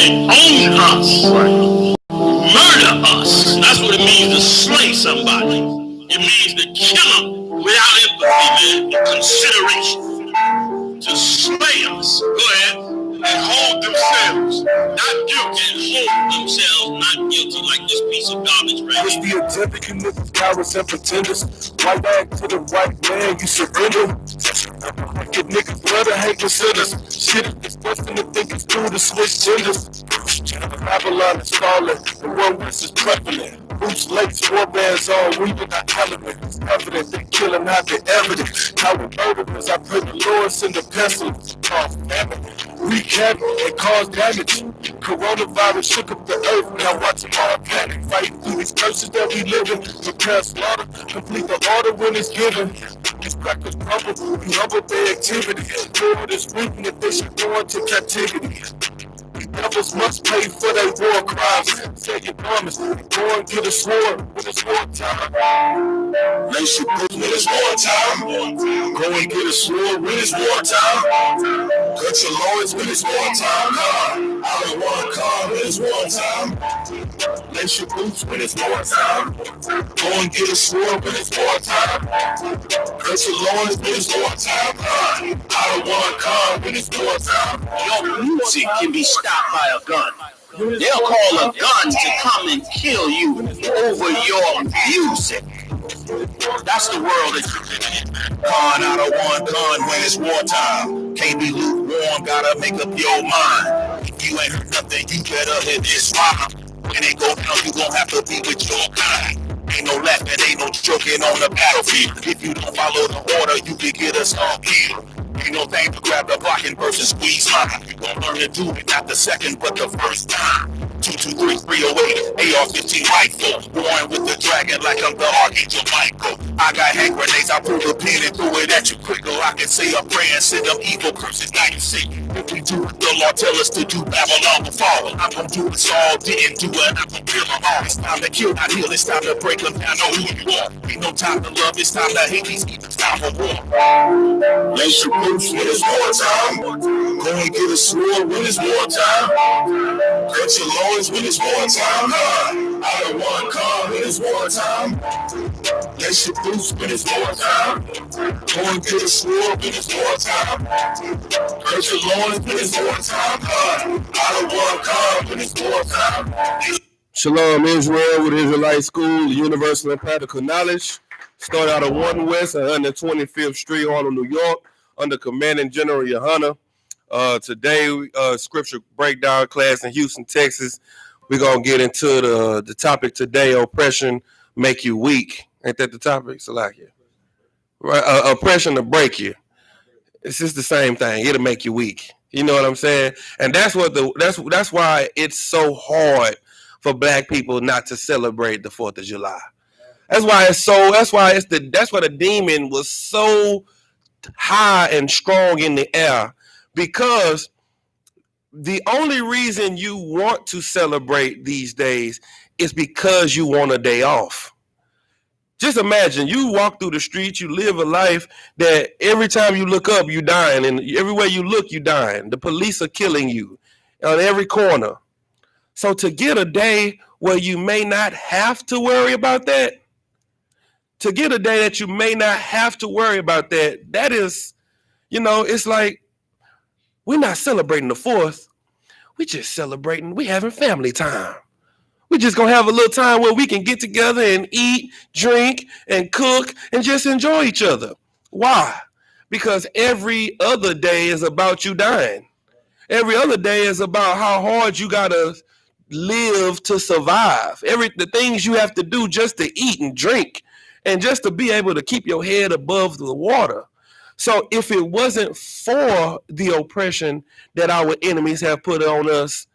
they own us, murder us. That's what it means to slay somebody. It means to kill them without empathy, man, consideration. To slay us. Go ahead. And hold themselves not guilty, and hold themselves not guilty, like this piece of garbage right here. The agenda, you niggas, cowards and pretenders. Right back to the right man, you surrender. Give niggas blood or hate considers. Shit is disgusting to think it's cool to switch genders. Babylon is falling, the world west is prevalent. Boots, lakes, war bands on, we with our element. It's evident they killing not the evidence. How we murderers, I pray the Lord send the pestilence. Cause famine, wreak havoc and cause damage. Coronavirus shook up the earth, now watch them all panic. Fighting through these curses that we live in. Prepare slaughter, complete the order when it's given. These crackers crumble, we humble their activity. Lord is weeping if they should go into captivity. Devils must pay for their war crimes. Say your promise, go and get a sword when it's war time. Lace your boots when it's war time. Go and get a sword when it's war time. Cut your loins when it's war time. I don't want to come when it's war time. Lace your boots when it's war time. Go and get a sword when it's war time. Cut your loins when it's war time. I don't want to come when it's war time. Your music can be stopped by a gun. They'll call a gun to come and kill you over your music. That's the world that you're living in. Con out of one gun when it's wartime. Can't be lukewarm, gotta make up your mind. If you ain't heard nothing, you better hit this rhyme. When it go down, you gon' have to be with your kind. Ain't no laughing, ain't no joking on the battlefield. If you don't follow the order, you can get us all killed. Ain't no thing to grab the block and burst and squeeze line. You gon' learn to do it, not the second, but the first time. 223 308 AR-15 rifle. Born with the dragon like I'm the Archangel Michael. I got hand grenades, I pull the pin and throw it at you quicker. I can say a prayer and send them evil curses, now you see. If we do what the law tell us to do, Babylon will fall. I'm gon' do what Saul didn't do, and I'm gon' kill them all. It's time to kill, not heal, it's time to break them down, know who you are. Ain't no time to love, it's time to hate, these people, it's time for war. Lace your boots when it's war time. Go and get a sword when it's war time. Cut your loins when it's war time. I don't want to come when it's war time. Lace your boots when it's war time. Go and get a sword when it's war time. Cut your loins when it's war time. I don't want to come when it's war time. Shalom, Israel with Israelite School, Universal and Practical Knowledge. Start out of 1 West, 125th Street, Harlem, New York, under Commanding General YAHANNA. Today, scripture breakdown class in Houston, Texas. We're going to get into the topic today, oppression make you weak. Ain't that the topic? Salakia. Right, oppression to break you. It's just the same thing. It'll make you weak. You know what I'm saying? And that's why it's so hard for black people not to celebrate the 4th of July. That's why the demon was so high and strong in the air, because the only reason you want to celebrate these days is because you want a day off. Just imagine you walk through the streets, you live a life that every time you look up, you dying, and everywhere you look, you dying. The police are killing you on every corner. So to get a day where you may not have to worry about that, that is, it's like we're not celebrating the 4th. We just celebrating, we having family time. We just gonna have a little time where we can get together and eat, drink, and cook, and just enjoy each other. Why? Because every other day is about you dying. Every other day is about how hard you gotta live to survive. The things you have to do just to eat and drink, and just to be able to keep your head above the water. So if it wasn't for the oppression that our enemies have put on us,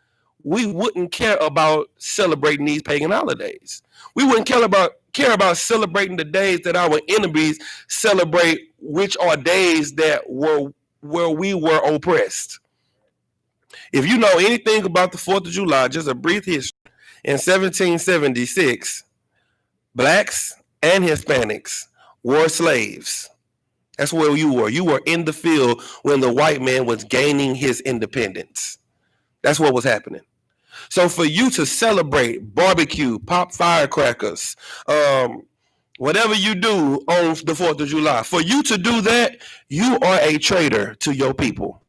we wouldn't care about celebrating these pagan holidays. We wouldn't care about celebrating the days that our enemies celebrate, which are days that were where we were oppressed. If you know anything about the 4th of July, just a brief history. In 1776, blacks and Hispanics were slaves. That's where you were. You were in the field when the white man was gaining his independence. That's what was happening. So for you to celebrate, barbecue, pop firecrackers, whatever you do on the 4th of July, for you to do that, you are a traitor to your people.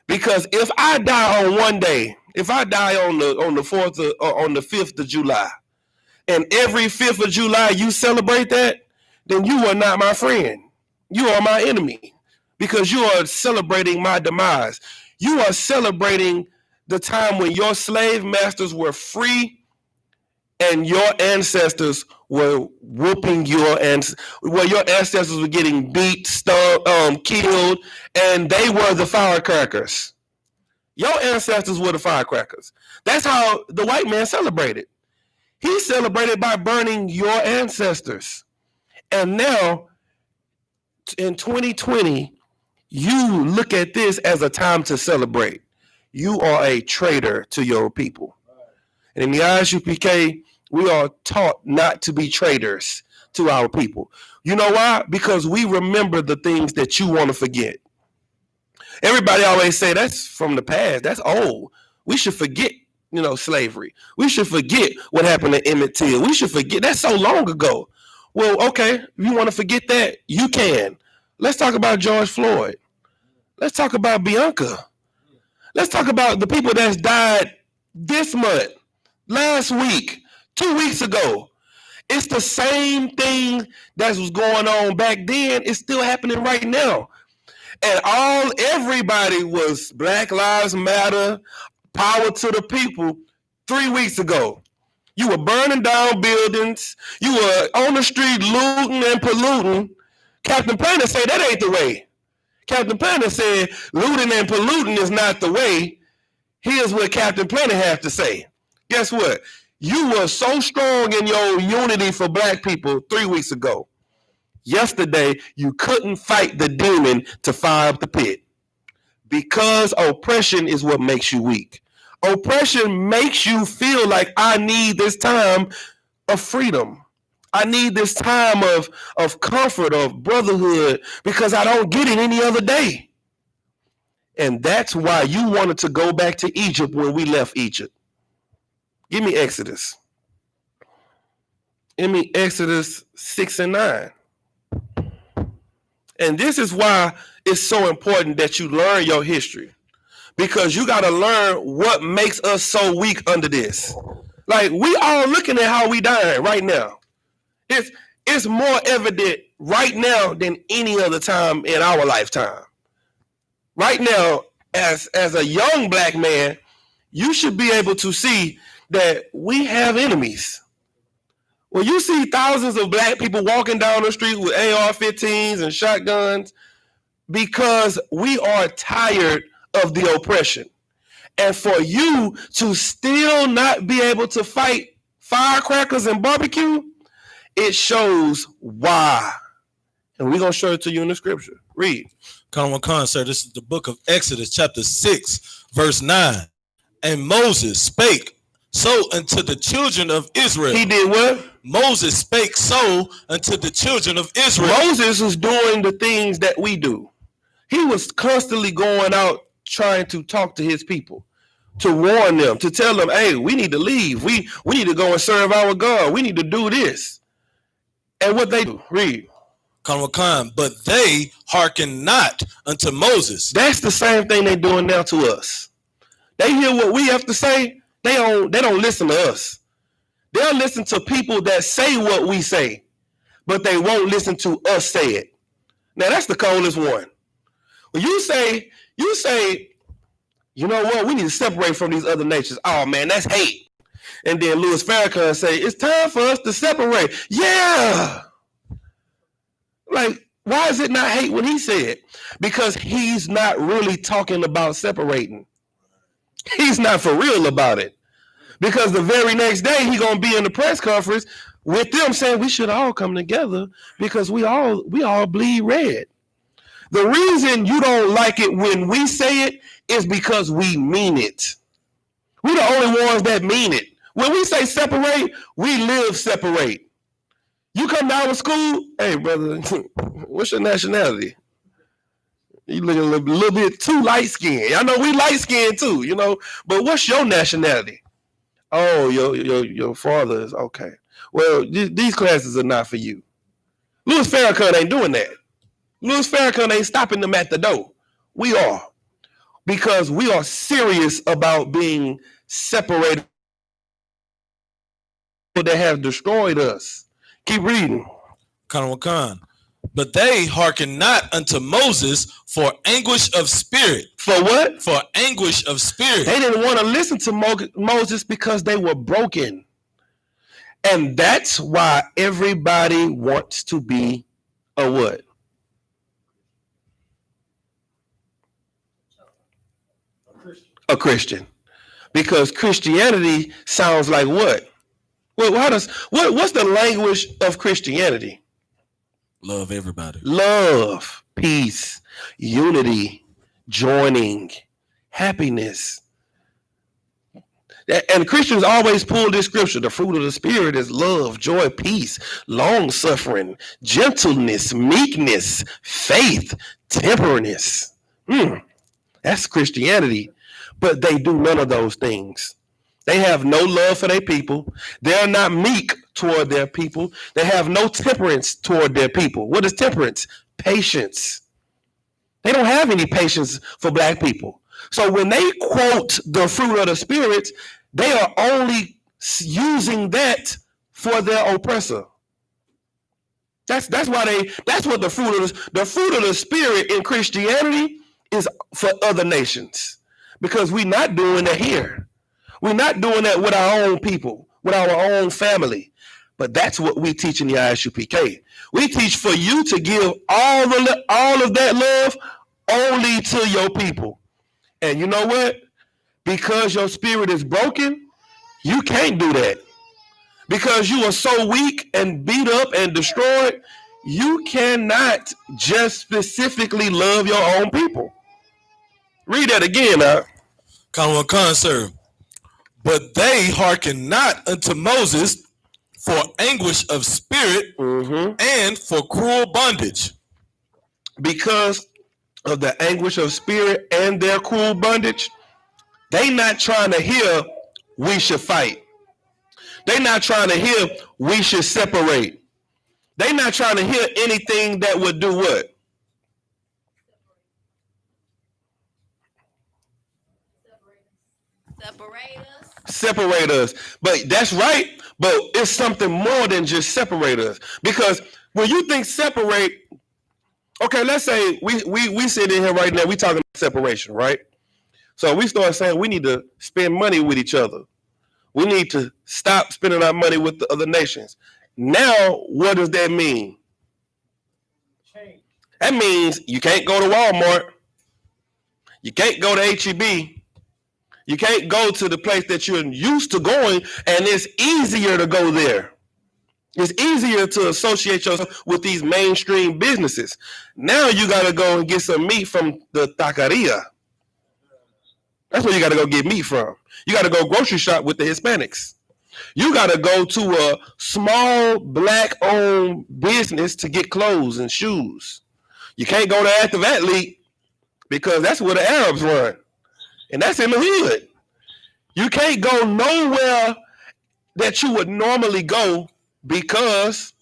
Because if I die on one day, if I die on the 4th on the 5th of July, and every 5th of July you celebrate that, then you are not my friend. You are my enemy, because you are celebrating my demise. You are celebrating the time when your slave masters were free and your ancestors were whooping where your ancestors were getting beat, stung, killed, and they were the firecrackers. Your ancestors were the firecrackers. That's how the white man celebrated. He celebrated by burning your ancestors. And now, in 2020, you look at this as a time to celebrate. You are a traitor to your people. And in the I.S.U.P.K, we are taught not to be traitors to our people. You know why? Because we remember the things that you want to forget. Everybody always say that's from the past. That's old. We should forget, slavery. We should forget what happened to Emmett Till. We should forget. That's so long ago. Well, okay, if you want to forget that, you can. Let's talk about George Floyd. Let's talk about Bianca. Let's talk about the people that's died this month, last week, 2 weeks ago. It's the same thing that was going on back then. It's still happening right now. And everybody was Black Lives Matter, power to the people 3 weeks ago. You were burning down buildings. You were on the street looting and polluting. Captain Planet said that ain't the way. Captain Planet said looting and polluting is not the way. Here's what Captain Planet has to say. Guess what? You were so strong in your unity for black people 3 weeks ago. Yesterday, you couldn't fight the demon to fire up the pit. Because oppression is what makes you weak. Oppression makes you feel like I need this time of freedom. I need this time of comfort, of brotherhood, because I don't get it any other day. And that's why you wanted to go back to Egypt when we left Egypt. Give me Exodus. Give me Exodus 6 and 9. And this is why it's so important that you learn your history. Because you got to learn what makes us so weak under this. Like, we all looking at how we dying right now. It's more evident right now than any other time in our lifetime. Right now, as a young black man, you should be able to see that we have enemies. When you see thousands of black people walking down the street with AR-15s and shotguns, because we are tired of the oppression. And for you to still not be able to fight firecrackers and barbecue, it shows why. And we're going to show it to you in the scripture. Read. Khan, sir, this is the book of Exodus, chapter 6, verse 9. And Moses spake so unto the children of Israel. He did what? Moses spake so unto the children of Israel. Moses was doing the things that we do. He was constantly going out trying to talk to his people, to warn them, to tell them, hey, we need to leave. We need to go and serve our God. We need to do this. And what they do, read. Khan, but they hearken not unto Moses. That's the same thing they're doing now to us. They hear what we have to say. They don't listen to us. They'll listen to people that say what we say, but they won't listen to us say it. Now, that's the coldest one. When you say, you know what, we need to separate from these other nations. Oh, man, that's hate. And then Louis Farrakhan say, it's time for us to separate. Yeah. Like, why is it not hate when he said? Because he's not really talking about separating. He's not for real about it. Because the very next day, he's going to be in the press conference with them saying we should all come together because we all bleed red. The reason you don't like it when we say it is because we mean it. We're the only ones that mean it. When we say separate, we live separate. You come down to school, hey, brother, what's your nationality? You look a little bit too light skinned. I know we light skinned too, you know. But what's your nationality? Oh, your father is okay. Well, these classes are not for you. Louis Farrakhan ain't doing that. Louis Farrakhan ain't stopping them at the door. We are. Because we are serious about being separated that have destroyed us. Keep reading. Khan. But they hearken not unto Moses for anguish of spirit. For what? For anguish of spirit. They didn't want to listen to Moses because they were broken. And that's why everybody wants to be a what? A Christian. Because Christianity sounds like what? Well, what's the language of Christianity? Love everybody. Love, peace, unity, joining, happiness. And Christians always pull this scripture. The fruit of the Spirit is love, joy, peace, long suffering, gentleness, meekness, faith, temperance. That's Christianity. But they do none of those things. They have no love for their people. They're not meek toward their people. They have no temperance toward their people. What is temperance? Patience. They don't have any patience for black people. So when they quote the fruit of the Spirit, they are only using that for their oppressor. That's what the fruit of the Spirit in Christianity is for other nations. Because we're not doing that here. We're not doing that with our own people, with our own family. But that's what we teach in the I.S.U.P.K. We teach for you to give all of that love only to your people. And you know what? Because your spirit is broken, you can't do that. Because you are so weak and beat up and destroyed, you cannot just specifically love your own people. Read that again, now. Khan, sir. But they hearken not unto Moses for anguish of spirit and for cruel bondage. Because of the anguish of spirit and their cruel bondage, they not trying to hear we should fight. They not trying to hear we should separate. They not trying to hear anything that would do what? Separate us. But that's right. But it's something more than just separate us. Because when you think separate, okay, let's say we sit in here right now, we talking about separation, right? So we start saying we need to spend money with each other. We need to stop spending our money with the other nations. Now, what does that mean? Change. That means you can't go to Walmart. You can't go to H-E-B. You can't go to the place that you're used to going, and it's easier to go there. It's easier to associate yourself with these mainstream businesses. Now you got to go and get some meat from the taqueria. That's where you got to go get meat from. You got to go grocery shop with the Hispanics. You got to go to a small black-owned business to get clothes and shoes. You can't go to Active Athlete because that's where the Arabs run. And that's in the hood. You can't go nowhere that you would normally go because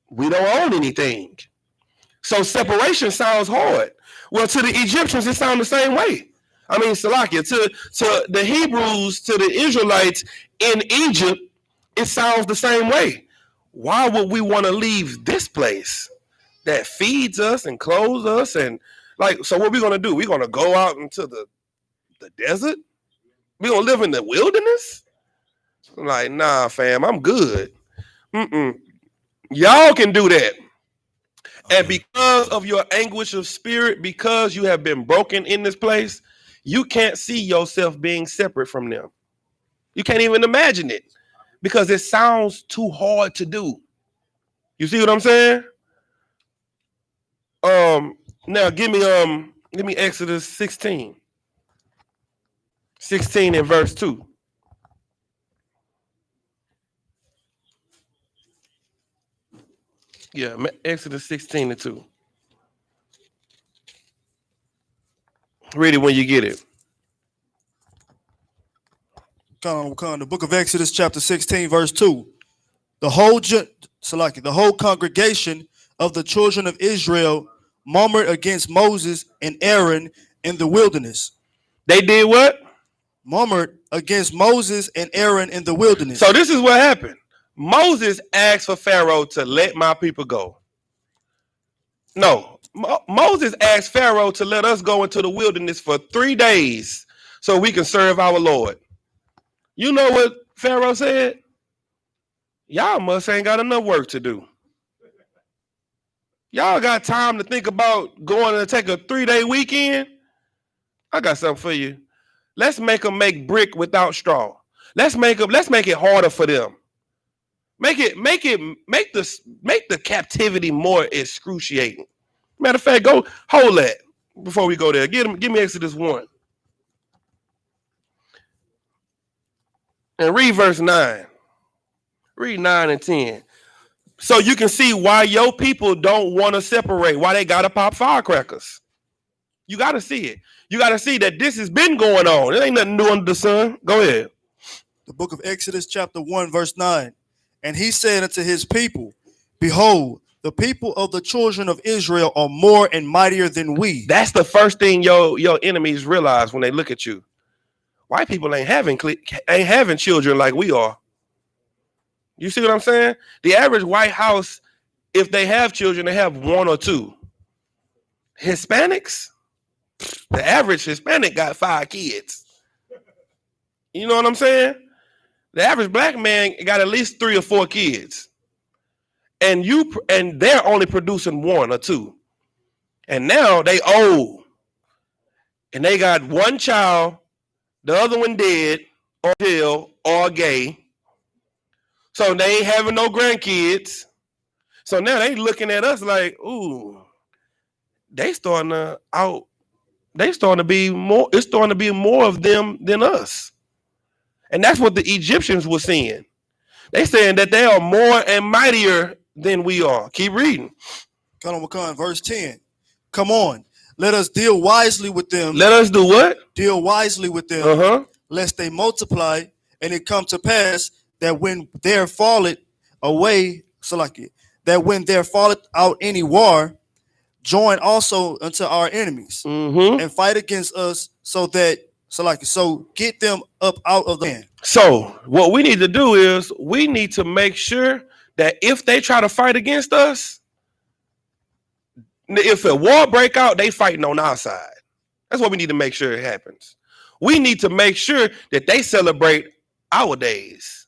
we don't own anything. So separation sounds hard. Well, to the Egyptians, it sounds the same way. I mean, Salakia, to the Hebrews, to the Israelites in Egypt, it sounds the same way. Why would we want to leave this place that feeds us and clothes us? And so what are we going to do? We're going to go out into the desert? We're going to live in the wilderness? I'm like, nah, fam, I'm good. Y'all can do that. And because of your anguish of spirit, because you have been broken in this place, you can't see yourself being separate from them. You can't even imagine it because it sounds too hard to do. You see what I'm saying? Now give me Exodus 16. 16 and verse 2. Yeah, Exodus 16 and 2. Read it when you get it. The book of Exodus, chapter 16, verse 2. The whole congregation of the children of Israel murmured against Moses and Aaron in the wilderness. They did what? Murmured against Moses and Aaron in the wilderness. So this is what happened. Moses asked for Pharaoh to let my people go. No, Moses asked Pharaoh to let us go into the wilderness for 3 days so we can serve our Lord. You know what Pharaoh said? Y'all must ain't got enough work to do. Y'all got time to think about going to take a 3-day weekend? I got something for you. Let's make them make brick without straw. Let's make it harder for them. Make the captivity more excruciating. Matter of fact, go hold that before we go there. Give me Exodus 1. And read verse 9. Read 9 and 10. So you can see why your people don't want to separate, why they gotta pop firecrackers. You gotta see it. You gotta see that this has been going on. It ain't nothing new under the sun. Go ahead. The book of Exodus, chapter 1, verse 9. And he said unto his people, behold, the people of the children of Israel are more and mightier than we. That's the first thing your enemies realize when they look at you. White people ain't having children like we are. You see what I'm saying? The average white house, if they have children, they have 1 or 2. Hispanics, the average Hispanic got 5 kids. You know what I'm saying? The average black man got at least 3 or 4 kids. And they're only producing 1 or 2. And now they old. And they got 1 child, the other one dead, or jail, or gay. So they ain't having no grandkids. So now they looking at us like, ooh, it's starting to be more of them than us. And that's what the Egyptians were saying. They saying that they are more and mightier than we are. Keep reading. Verse 10. Come on, let us deal wisely with them. Let us do what? Deal wisely with them, lest they multiply, and it come to pass that when there falleth away, that when there falleth out any war, join also unto our enemies, and fight against us, so get them up out of the land. So what we need to do is we need to make sure that if they try to fight against us, if a war break out, they fighting on our side. That's what we need to make sure it happens. We need to make sure that they celebrate our days.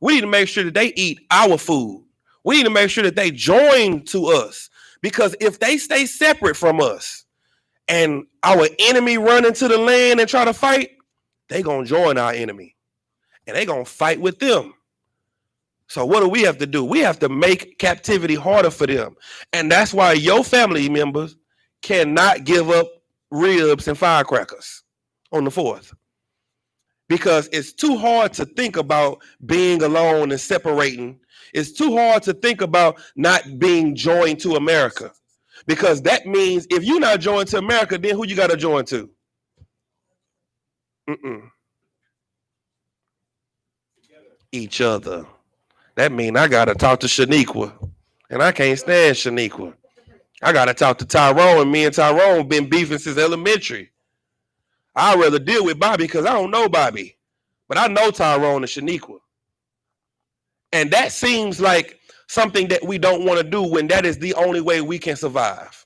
We need to make sure that they eat our food. We need to make sure that they join to us, because if they stay separate from us and our enemy run into the land and try to fight, they gonna join our enemy and they gonna fight with them. So what do we have to do? We have to make captivity harder for them. And that's why your family members cannot give up ribs and firecrackers on the 4th. Because it's too hard to think about being alone and separating. It's too hard to think about not being joined to America. Because that means if you're not joined to America, then who you got to join to? Each other. That means I got to talk to Shaniqua. And I can't stand Shaniqua. I got to talk to Tyrone. And me and Tyrone been beefing since elementary. I'd rather deal with Bobby because I don't know Bobby. But I know Tyrone and Shaniqua. And that seems like something that we don't want to do when that is the only way we can survive.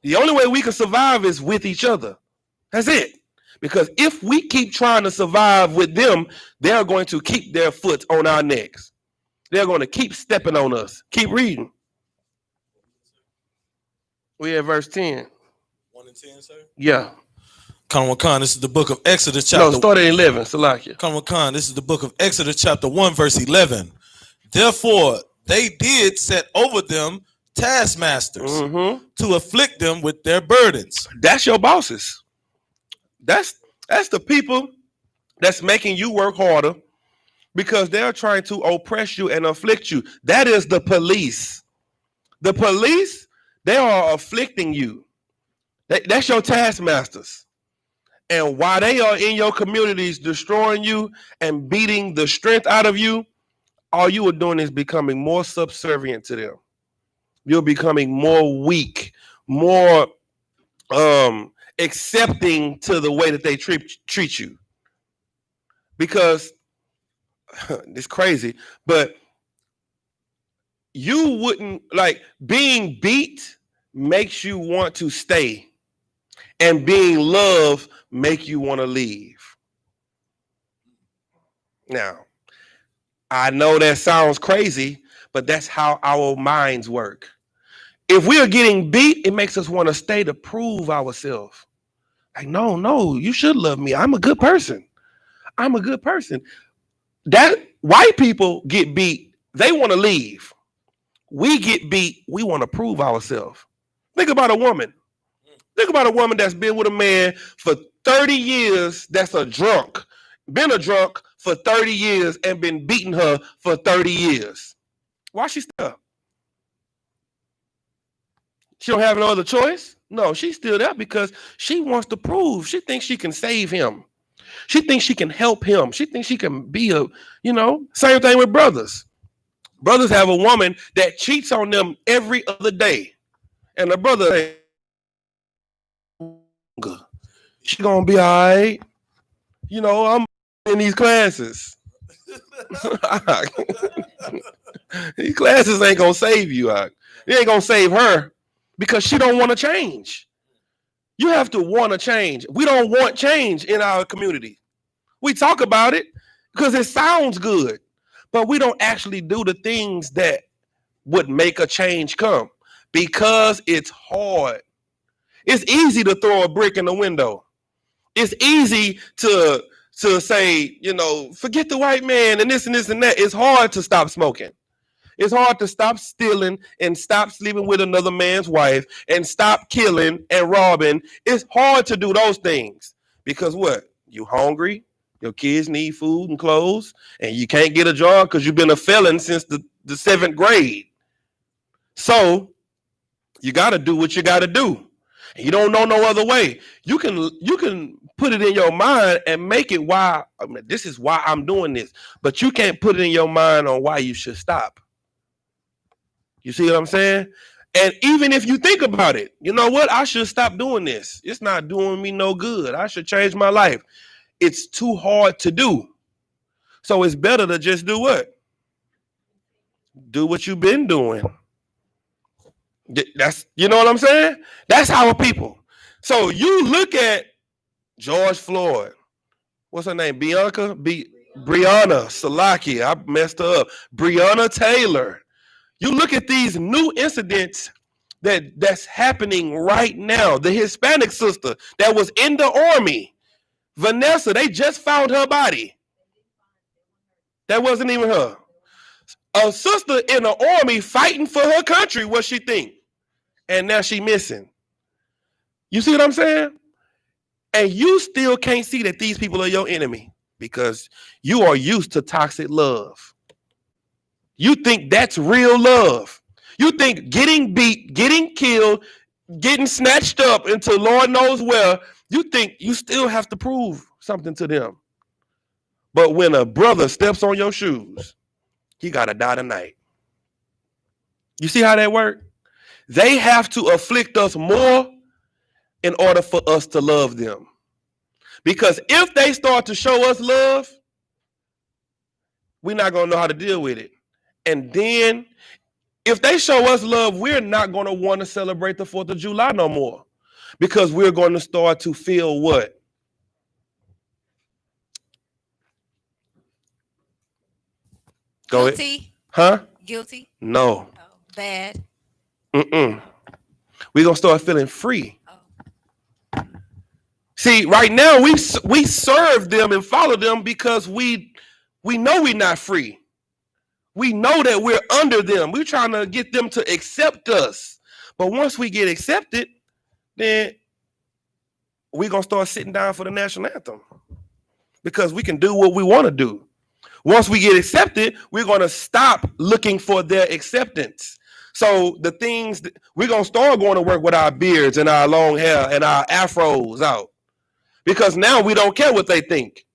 The only way we can survive is with each other. That's it. Because if we keep trying to survive with them, they're going to keep their foot on our necks. They're going to keep stepping on us. Keep reading. We at verse 10. 1 and 10, sir? Yeah. This is the book of Exodus chapter. No, start at 11. Salakia. This is the book of Exodus chapter 1, verse 11. Therefore, they did set over them taskmasters to afflict them with their burdens. That's your bosses. That's the people that's making you work harder because they're trying to oppress you and afflict you. That is the police. The police, they are afflicting you. That's your taskmasters. And while they are in your communities destroying you and beating the strength out of you, all you are doing is becoming more subservient to them. You're becoming more weak, more accepting to the way that they treat you. Because it's crazy, but you wouldn't like being beat makes you want to stay, and being loved make you want to leave. Now, I know that sounds crazy, but that's how our minds work. If we are getting beat, it makes us want to stay to prove ourselves. Like, no, you should love me. I'm a good person. I'm a good person. That white people get beat, they want to leave. We get beat, we want to prove ourselves. Think about a woman. Think about a woman that's been with a man for 30 years that's a drunk. Been a drunk for 30 years and been beating her for 30 years. Why she still up? She don't have no other choice? No, she's still there because she wants to prove. She thinks she can save him. She thinks she can help him. She thinks she can be same thing with brothers. Brothers have a woman that cheats on them every other day. And the brother, she gonna be all right. I'm in these classes. These classes ain't gonna save you. It ain't gonna save her because she don't want to change. You have to want to change. We don't want change in our community. We talk about it because it sounds good, but we don't actually do the things that would make a change come because it's hard. It's easy to throw a brick in the window. It's easy to say, forget the white man and this and this and that. It's hard to stop smoking. It's hard to stop stealing and stop sleeping with another man's wife and stop killing and robbing. It's hard to do those things because what? You hungry, your kids need food and clothes, and you can't get a job because you've been a felon since the 7th grade. So you got to do what you got to do. And you don't know no other way. You can put it in your mind and make it why. This is why I'm doing this, but you can't put it in your mind on why you should stop. You see what I'm saying? And even if you think about it, you know what? I should stop doing this. It's not doing me no good. I should change my life. It's too hard to do. So it's better to just do what? Do what you've been doing. That's, you know what I'm saying? That's our people. So you look at George Floyd. What's her name? Breonna Salaki. I messed her up. Breonna Taylor. You look at these new incidents that's happening right now. The Hispanic sister that was in the army, Vanessa, they just found her body. That wasn't even her. A sister in the army fighting for her country, what she think? And now she missing. You see what I'm saying? And you still can't see that these people are your enemy because you are used to toxic love. You think that's real love. You think getting beat, getting killed, getting snatched up into Lord knows where, you think you still have to prove something to them. But when a brother steps on your shoes, he got to die tonight. You see how that works? They have to afflict us more in order for us to love them. Because if they start to show us love, we're not going to know how to deal with it. And then if they show us love, we're not going to want to celebrate the 4th of July no more. Because we're going to start to feel what? Go Guilty. ahead. Huh? Guilty. No. Oh, bad. We're going to start feeling free. Oh. See, right now we serve them and follow them because we know we're not free. We know that we're under them. We're trying to get them to accept us. But once we get accepted, then we're going to start sitting down for the national anthem because we can do what we want to do. Once we get accepted, we're going to stop looking for their acceptance. So the things we're gonna start going to work with our beards and our long hair and our afros out, because now we don't care what they think.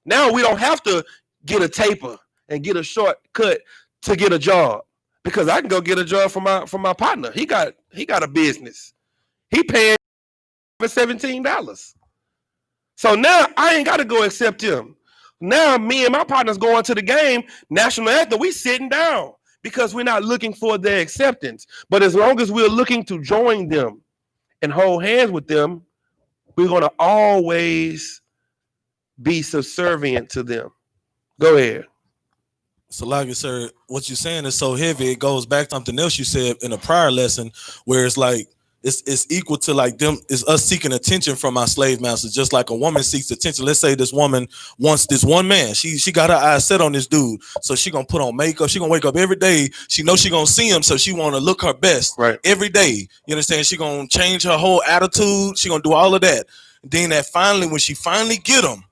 Now we don't have to get a taper and get a shortcut to get a job, because I can go get a job from my partner. He got a business. He paying for $17. So now I ain't got to go accept him. Now me and my partners going to the game, national anthem, we sitting down because we're not looking for their acceptance. But as long as we're looking to join them and hold hands with them, we're going to always be subservient to them. Go ahead. So, like, sir, what you're saying is so heavy. It goes back to something else you said in a prior lesson, where it's like it's equal to like them. It's us seeking attention from our slave masters, just like a woman seeks attention. Let's say this woman wants this one man. She got her eyes set on this dude, so she gonna put on makeup. She gonna wake up every day. She knows she gonna see him, so she want to look her best every day. You understand? She gonna change her whole attitude. She gonna do all of that. And then that finally, when she finally get him,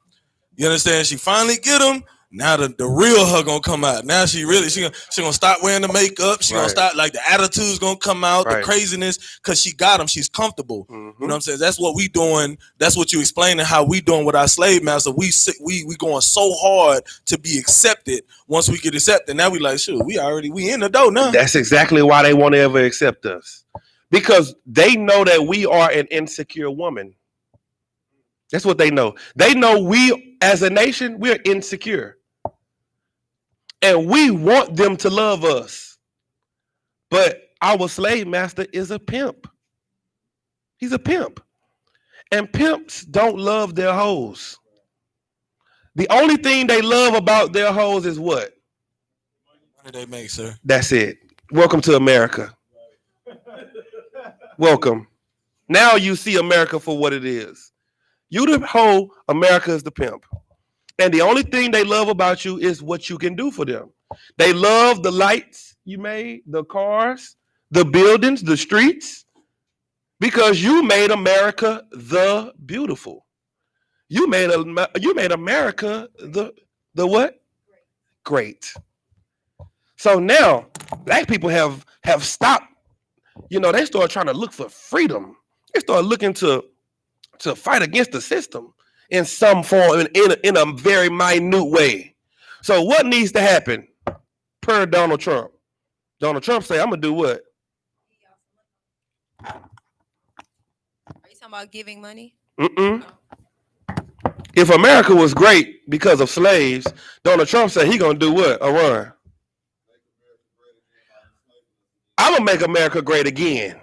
you understand? She finally get him. Now the real her gonna come out. Now she gonna stop wearing the makeup. She gonna start, like, the attitude's gonna come out, the craziness, because she got him. She's comfortable. You know what I'm saying? That's what we doing. That's what you explaining how we doing with our slave master. We going so hard to be accepted. Once we get accepted, now we like, shoot, we in the door now. That's exactly why they won't ever accept us, because they know that we are an insecure woman. That's what they know. They know we, as a nation, we're insecure. And we want them to love us. But our slave master is a pimp. He's a pimp. And pimps don't love their hoes. The only thing they love about their hoes is what? What do they make, sir? That's it. Welcome to America. Welcome. Now you see America for what it is. You the hoe, America is the pimp. And the only thing they love about you is what you can do for them. They love the lights you made, the cars, the buildings, the streets, because you made America the beautiful. You made America the what? Great. So now black people have stopped. You know, they start trying to look for freedom. They start looking to fight against the system in some form, in a very minute way. So what needs to happen per Donald Trump? Donald Trump say, I'm going to do what? Are you talking about giving money? If America was great because of slaves, Donald Trump said he going to do what? A run. I'm going to make America great again.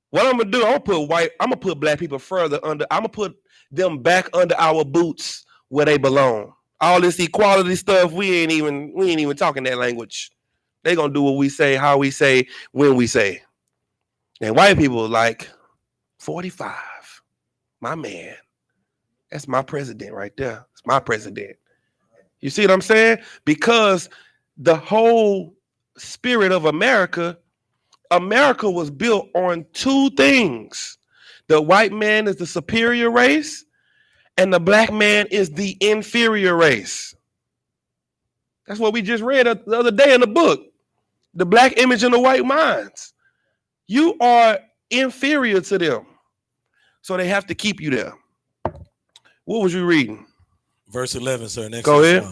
What I'm going to do, I'm going to put black people further under. I'm going to put them back under our boots where they belong. All this equality stuff, we ain't even talking that language. They gonna do what we say, how we say, when we say. And white people like 45. My man. That's my president right there. It's my president. You see what I'm saying? Because the whole spirit of America was built on two things. The white man is the superior race, and the black man is the inferior race. That's what we just read the other day in the book. The black image and the white minds. You are inferior to them. So they have to keep you there. What was you reading? Verse 11, sir. Next Go ahead.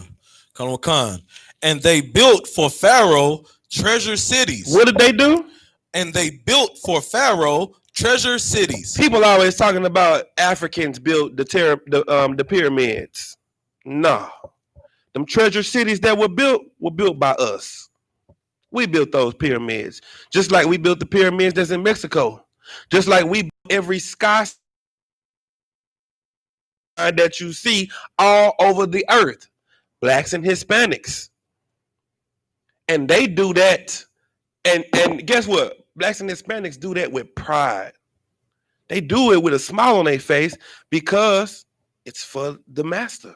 Come on, Khan. And they built for Pharaoh treasure cities. What did they do? And they built for Pharaoh treasure cities. People always talking about Africans built the pyramids. No. Them treasure cities that were built by us. We built those pyramids. Just like we built the pyramids that's in Mexico. Just like we built every sky that you see all over the earth. Blacks and Hispanics. And they do that. And guess what? Blacks and Hispanics do that with pride. They do it with a smile on their face because it's for the master.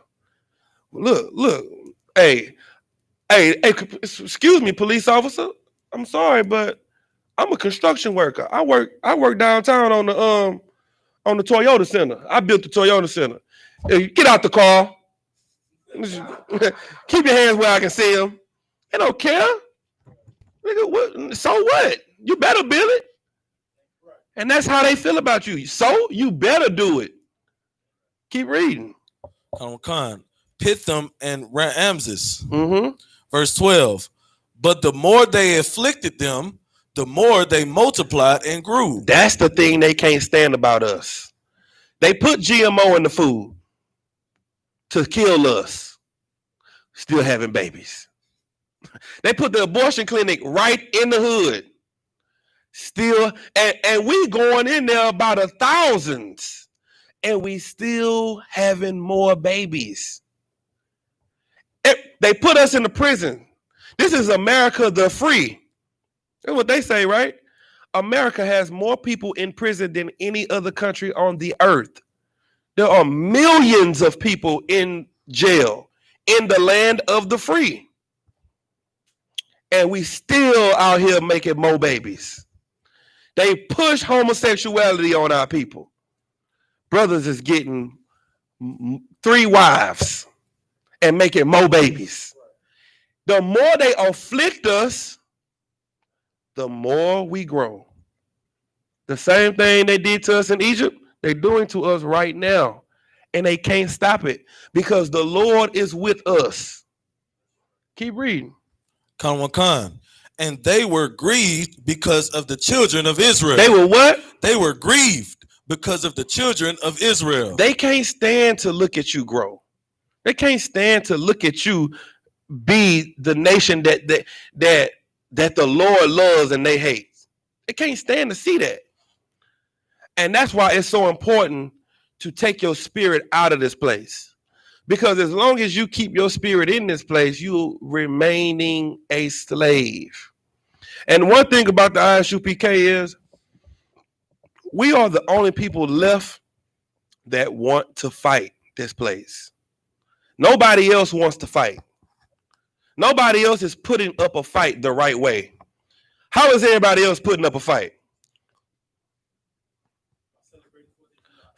Look. Hey, excuse me, police officer. I'm sorry, but I'm a construction worker. I work downtown on the Toyota Center. I built the Toyota Center. Hey, get out the car. Keep your hands where I can see them. They don't care. Nigga, what? So what? You better build it. And that's how they feel about you. So you better do it. Keep reading. Khan, Pithom and Ramses. Mm-hmm. Verse 12. But the more they afflicted them, the more they multiplied and grew. That's the thing they can't stand about us. They put GMO in the food to kill us, still having babies. They put the abortion clinic right in the hood, still, and we going in there about 1,000, and we still having more babies. They put us in the prison. This is America the free. That's what they say, right? America has more people in prison than any other country on the earth. There are millions of people in jail in the land of the free. And we still out here making more babies. They push homosexuality on our people. Brothers is getting 3 wives and making more babies. The more they afflict us, the more we grow. The same thing they did to us in Egypt, they're doing to us right now. And they can't stop it because the Lord is with us. Keep reading. Khan. And they were grieved because of the children of Israel. They were what? They were grieved because of the children of Israel. They can't stand to look at you grow. They can't stand to look at you be the nation that the Lord loves and they hate. They can't stand to see that. And that's why it's so important to take your spirit out of this place. Because as long as you keep your spirit in this place, you're remaining a slave. And one thing about the I.S.U.P.K is we are the only people left that want to fight this place. Nobody else wants to fight. Nobody else is putting up a fight the right way. How is everybody else putting up a fight?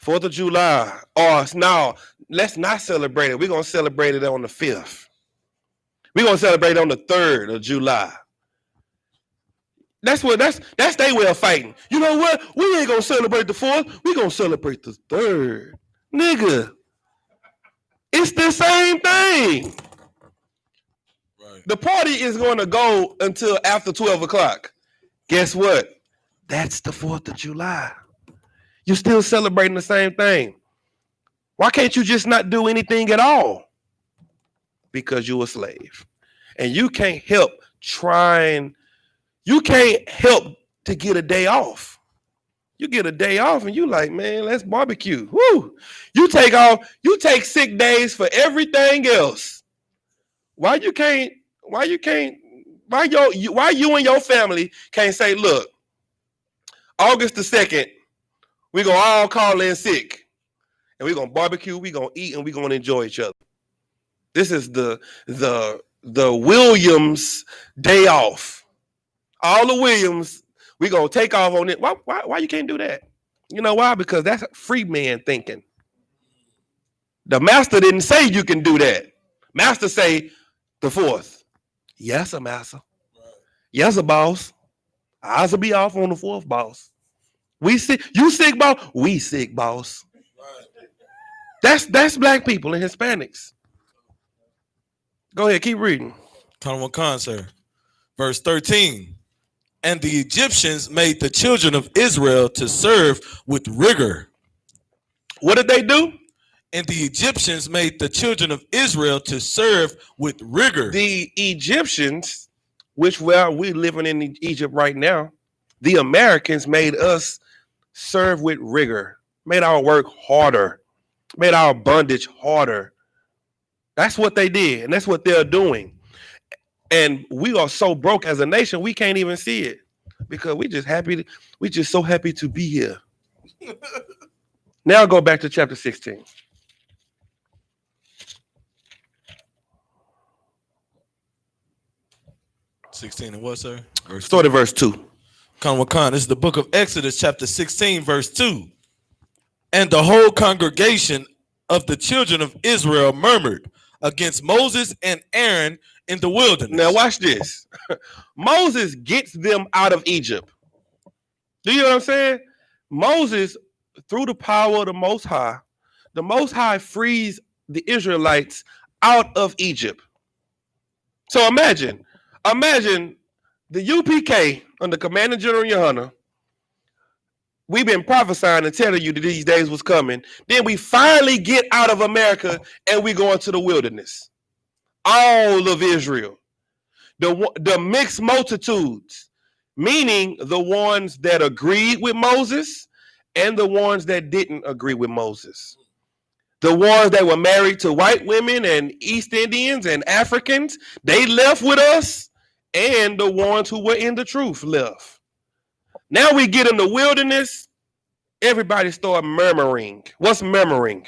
4th of July. Or now, let's not celebrate it. We're going to celebrate it on the 5th. We're going to celebrate it on the 3rd of July. That's their way of fighting. You know what? We ain't going to celebrate the 4th. We're going to celebrate the 3rd. Nigga. It's the same thing. Right. The party is going to go until after 12 o'clock. Guess what? That's the 4th of July. You're still celebrating the same thing. Why can't you just not do anything at all? Because you're a slave. And you can't help to get a day off. You get a day off and you like, man, let's barbecue. Woo! You take sick days for everything else. Why you and your family can't say, look, August the 2nd, we're gonna all call in sick. And we're gonna barbecue, we're gonna eat, and we're gonna enjoy each other. This is the Williams day off. All the Williams, we're gonna take off on it. Why you can't do that? You know why? Because that's free man thinking. The master didn't say you can do that. Master say the 4th. Yes, a master. Yes, a boss. I'll be off on the 4th, boss. We sick. You sick, boss? We sick, boss. That's black people and Hispanics. Go ahead, keep reading. Khan, sir. Verse 13. And the Egyptians made the children of Israel to serve with rigor. What did they do? And the Egyptians made the children of Israel to serve with rigor. The Egyptians, which we're living in Egypt right now, the Americans made us serve with rigor, made our work harder, made our bondage harder. That's what they did, and that's what they're doing. And we are so broke as a nation, we can't even see it because we just so happy to be here. Now go back to chapter 16. And what, sir? Start at verse 2. Khan, this is the book of Exodus, chapter 16, verse 2. And the whole congregation of the children of Israel murmured against Moses and Aaron in the wilderness. Now watch this. Moses gets them out of Egypt. Do you know what I'm saying? Moses, through the power of the Most High frees the Israelites out of Egypt. So imagine the UPK under Commander General YAHANNA. We've been prophesying and telling you that these days was coming. Then we finally get out of America and we go into the wilderness. All of Israel. The mixed multitudes, meaning the ones that agreed with Moses and the ones that didn't agree with Moses. The ones that were married to white women and East Indians and Africans, they left with us, and the ones who were in the truth left. Now we get in the wilderness, everybody start murmuring. What's murmuring?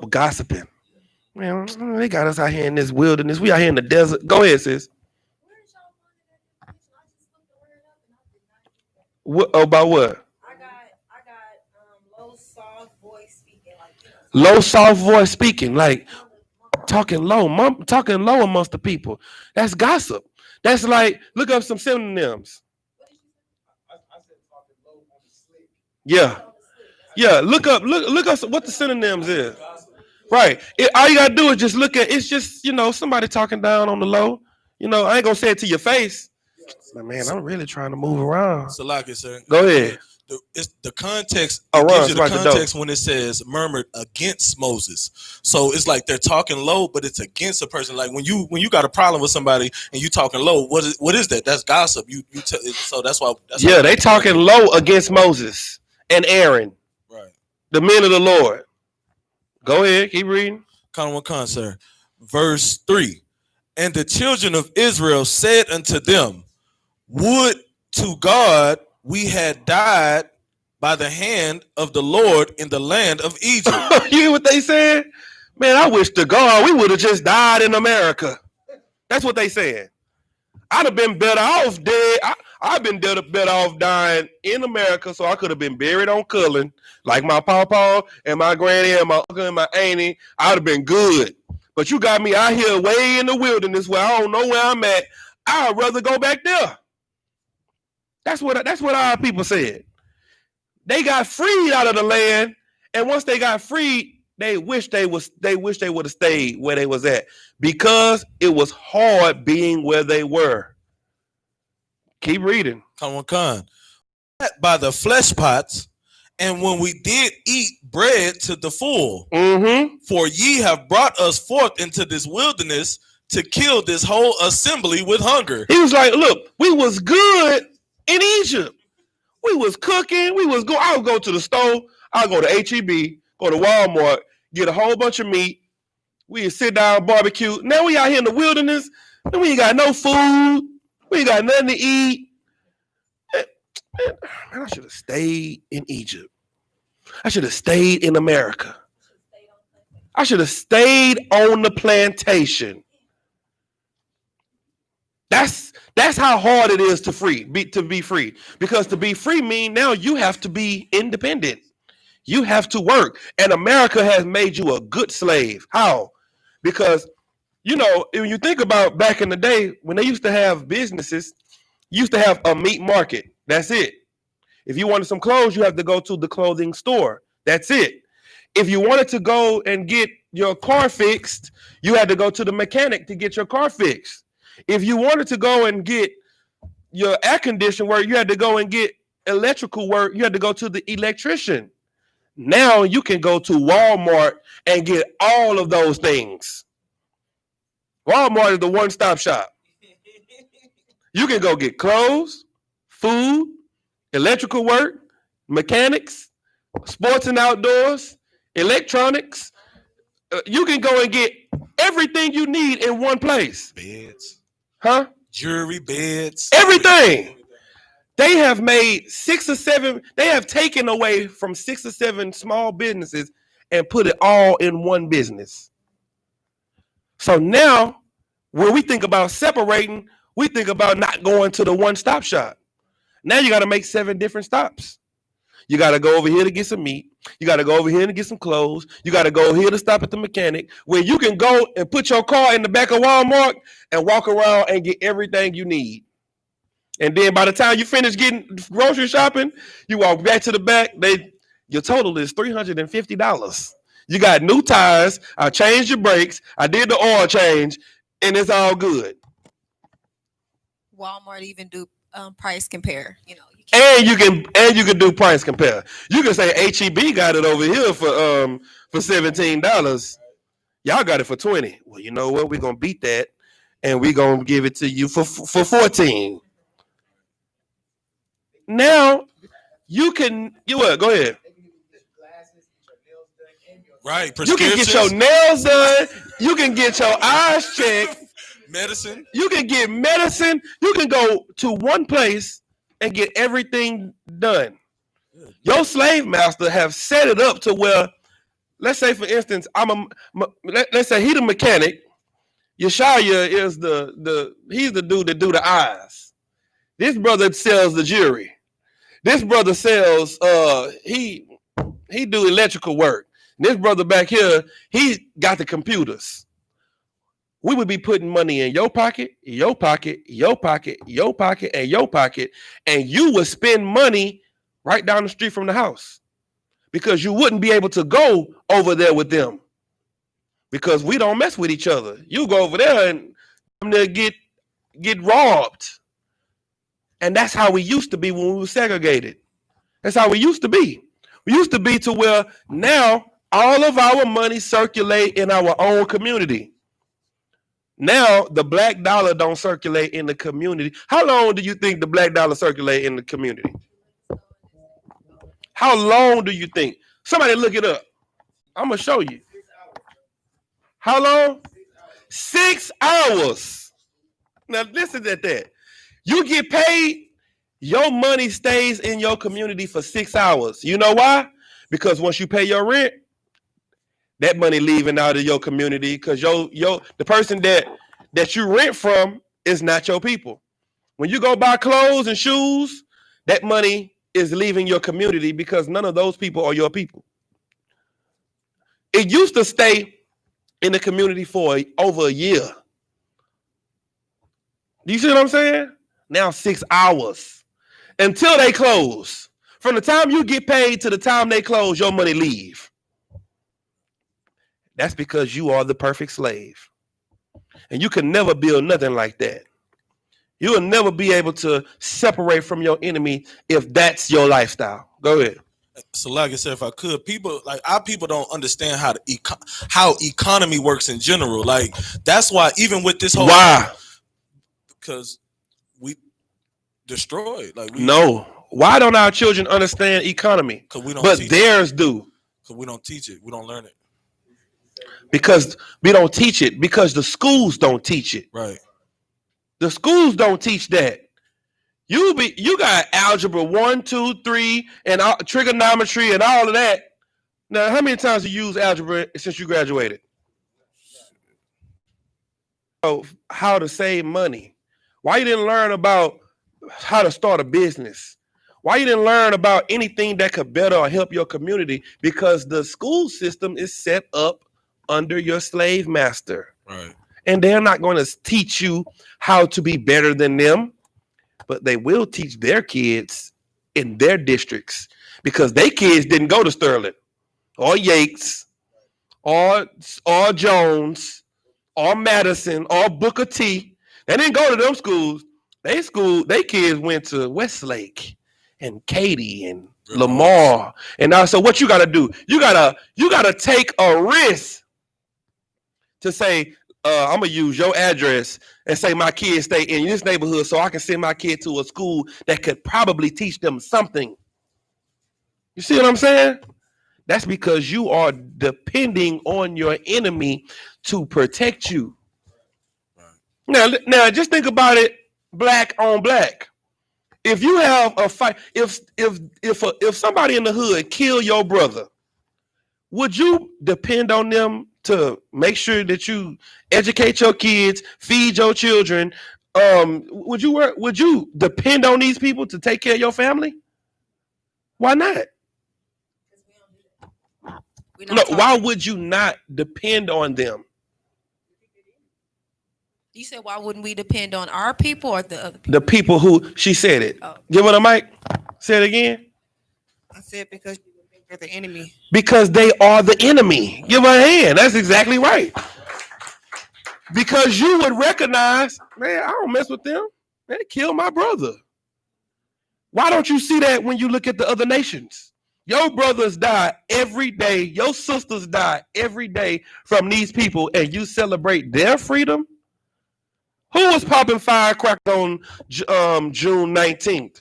Gossiping. Man, they got us out here in this wilderness. We out here in the desert. Go ahead, sis. What about what? I got low soft voice speaking, like low soft voice speaking, like talking low amongst the people. That's gossip. That's like, look up some synonyms. Yeah. Look up what the synonyms is. Right. All you gotta do is just look at it's just, somebody talking down on the low. I ain't gonna say it to your face. But man, I'm really trying to move around. Salaki, sir. Go ahead. It's the context. It gives you the context when it says murmured against Moses. So it's like they're talking low, but it's against a person. Like when you got a problem with somebody and you talking low, what is that? That's gossip. So that's why. They talking low against Moses and Aaron, right? The men of the Lord. Go ahead, keep reading. Con, sir. Verse 3. And the children of Israel said unto them, would to God we had died by the hand of the Lord in the land of Egypt. You hear what they said? Man, I wish to God we would have just died in America. That's what they said. I'd have been better off dead. I've been better off dying in America, so I could have been buried on Cullen, like my papa and my granny and my uncle and my auntie. I'd have been good. But you got me out here way in the wilderness where I don't know where I'm at. I'd rather go back there. That's what our people said. They got freed out of the land, and once they got freed, they wish they would have stayed where they was at because it was hard being where they were. Keep reading. Con. By the flesh pots, and when we did eat bread to the full, for ye have brought us forth into this wilderness to kill this whole assembly with hunger. He was like, look, we was good in Egypt. We was cooking. I would go to the store. I'll go to H-E-B, go to Walmart, get a whole bunch of meat. We sit down, barbecue. Now we out here in the wilderness, and we ain't got no food. We ain't got nothing to eat. Man, I should have stayed in Egypt. I should have stayed in America. I should have stayed on the plantation. That's how hard it is to be free. Because to be free means now you have to be independent. You have to work. And America has made you a good slave. How? Because, when you think about back in the day, when they used to have businesses, you used to have a meat market. That's it. If you wanted some clothes, you have to go to the clothing store. That's it. If you wanted to go and get your car fixed, you had to go to the mechanic to get your car fixed. If you wanted to go and get your air conditioning work, you had to go and get electrical work. You had to go to the electrician. Now you can go to Walmart and get all of those things. Walmart is the one-stop shop. You can go get clothes, food, electrical work, mechanics, sports and outdoors, electronics. You can go and get everything you need in one place. Beds. Huh? Jewelry, beds. Everything. They have made 6 or 7. They have taken away from 6 or 7 small businesses and put it all in one business. So now, when we think about separating, we think about not going to the one-stop shop. Now you got to make 7 different stops. You got to go over here to get some meat. You got to go over here to get some clothes. You got to go here to stop at the mechanic, where you can go and put your car in the back of Walmart and walk around and get everything you need. And then by the time you finish getting grocery shopping, you walk back to the back. Your total is $350. You got new tires. I changed your brakes. I did the oil change, and it's all good. Walmart even do price compare. You know, you can do price compare. You can say H-E-B got it over here for $17. Y'all got it for $20. Well, you know what? We're gonna beat that, and we're gonna give it to you for $14. Now you can go ahead. Right. You can get your nails done. You can get your eyes checked. Medicine. You can get medicine. You can go to one place and get everything done. Your slave master have set it up to where, let's say for instance, let's say he the mechanic. Yeshaya is he's the dude that do the eyes. This brother sells the jewelry. This brother sells he do electrical work. This brother back here, he got the computers. We would be putting money in your pocket, your pocket, your pocket, your pocket, and your pocket, and you would spend money right down the street from the house because you wouldn't be able to go over there with them because we don't mess with each other. You go over there and get robbed. And that's how we used to be when we were segregated. That's how we used to be. We used to be to where now all of our money circulate in our own community. Now the black dollar don't circulate in the community. How long do you think the black dollar circulate in the community? How long do you think? Somebody look it up. I'm gonna show you. How long? 6 hours. Now listen at that. You get paid, your money stays in your community for 6 hours. You know why? Because once you pay your rent, that money leaving out of your community because the person that you rent from is not your people. When you go buy clothes and shoes, that money is leaving your community because none of those people are your people. It used to stay in the community for over a year. Do you see what I'm saying? Now 6 hours until they close. From the time you get paid to the time they close, your money leave. That's because you are the perfect slave. And you can never build nothing like that. You will never be able to separate from your enemy if that's your lifestyle. Go ahead. So like I said, if I could, our people don't understand how economy works in general. Like that's why even with this whole because we destroyed. No. Why don't our children understand economy? Because we don't. But theirs do. Because we don't teach it. We don't learn it. Because we don't teach it. Because the schools don't teach it. Right. The schools don't teach that. You got algebra 1, 2, 3, and trigonometry and all of that. Now, how many times have you used algebra since you graduated? So, how to save money. Why you didn't learn about how to start a business? Why you didn't learn about anything that could better or help your community? Because the school system is set up under your slave master. Right. And they're not going to teach you how to be better than them, but they will teach their kids in their districts because their kids didn't go to Sterling or Yates or Jones or Madison or Booker T. They didn't go to them schools. They kids went to Westlake and Katy and Lamar. And now, so what you got to do? You gotta take a risk to say, I'm gonna use your address and say my kids stay in this neighborhood so I can send my kid to a school that could probably teach them something. You see what I'm saying? That's because you are depending on your enemy to protect you. Now just think about it, black on black. If you have a fight, if somebody in the hood kill your brother, would you depend on them to make sure that you educate your kids, feed your children? Would you depend on these people to take care of your family? Why not? No, why would you not depend on them? You said why wouldn't we depend on our people or the other people? The people who she said it. Oh. Give her the mic. Say it again. I said because they're the enemy. Because they are the enemy. Give her a hand. That's exactly right. Because you would recognize, man, I don't mess with them. They killed my brother. Why don't you see that when you look at the other nations? Your brothers die every day. Your sisters die every day from these people, and you celebrate their freedom? Who was popping firecrackers on June 19th?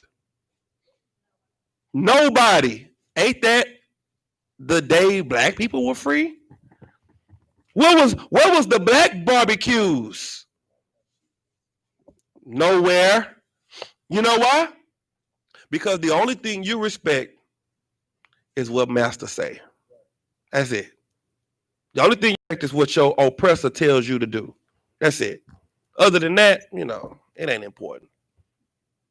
Nobody. Ain't that the day black people were free? Where was the black barbecues? Nowhere. You know why? Because the only thing you respect is what master say. That's it. The only thing you respect is what your oppressor tells you to do. That's it. Other than that, it ain't important.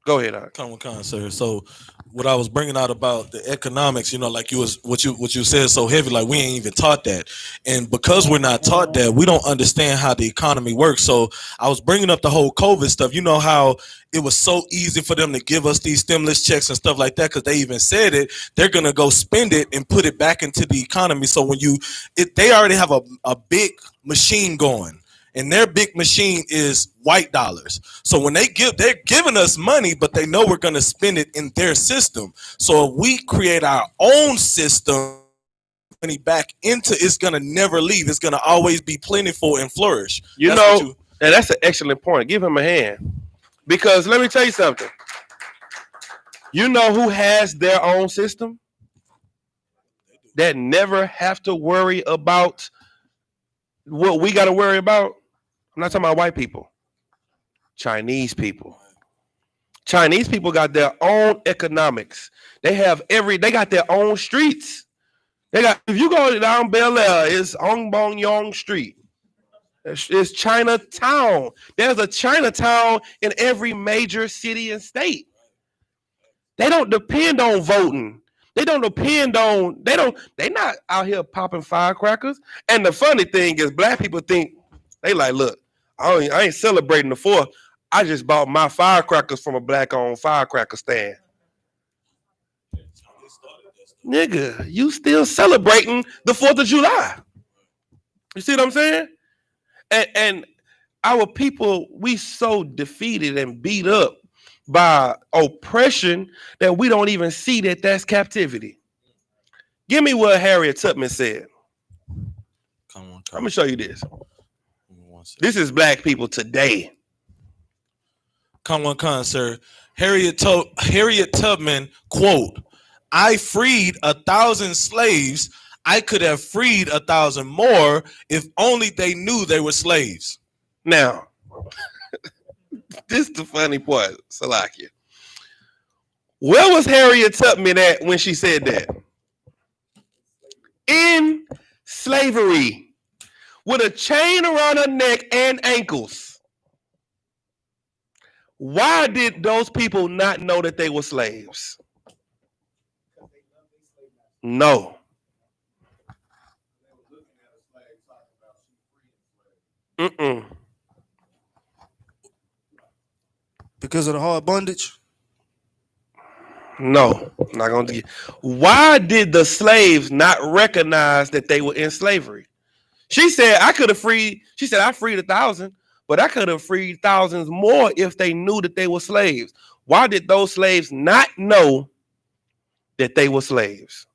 Go ahead, Con, sir. So what I was bringing out about the economics, like what you said so heavy, like we ain't even taught that. And because we're not taught that, we don't understand how the economy works. So I was bringing up the whole COVID stuff. You know how it was so easy for them to give us these stimulus checks and stuff like that, because they even said it, they're going to go spend it and put it back into the economy. So when they already have a big machine going. And their big machine is white dollars. So when they're giving us money, but they know we're going to spend it in their system. So if we create our own system, money back into, it's going to never leave. It's going to always be plentiful and flourish. And that's an excellent point. Give him a hand. Because let me tell you something. You know who has their own system? That never have to worry about what we got to worry about. I'm not talking about white people. Chinese people. Chinese people got their own economics. They got their own streets. If you go down Bel Air, it's Hong Bong Yong Street. It's Chinatown. There's a Chinatown in every major city and state. They don't depend on voting. They're not out here popping firecrackers. And the funny thing is, black people think, they like, look, I ain't celebrating the 4th. I just bought my firecrackers from a black-owned firecracker stand. Nigga, you still celebrating the 4th of July. You see what I'm saying? And our people, we so defeated and beat up by oppression that we don't even see that that's captivity. Give me what Harriet Tubman said. Come on. I'm going to show you this. This is black people today. Come on, sir. Harriet Tubman, quote, "I freed 1,000 slaves. I could have freed 1,000 more if only they knew they were slaves." Now, this is the funny part, Salakia. Where was Harriet Tubman at when she said that? In slavery. With a chain around her neck and ankles. Why did those people not know that they were slaves? No. Because of the hard bondage? No, I'm not going to get. Why did the slaves not recognize that they were in slavery? She said, I freed 1,000, but I could have freed thousands more if they knew that they were slaves. Why did those slaves not know that they were slaves?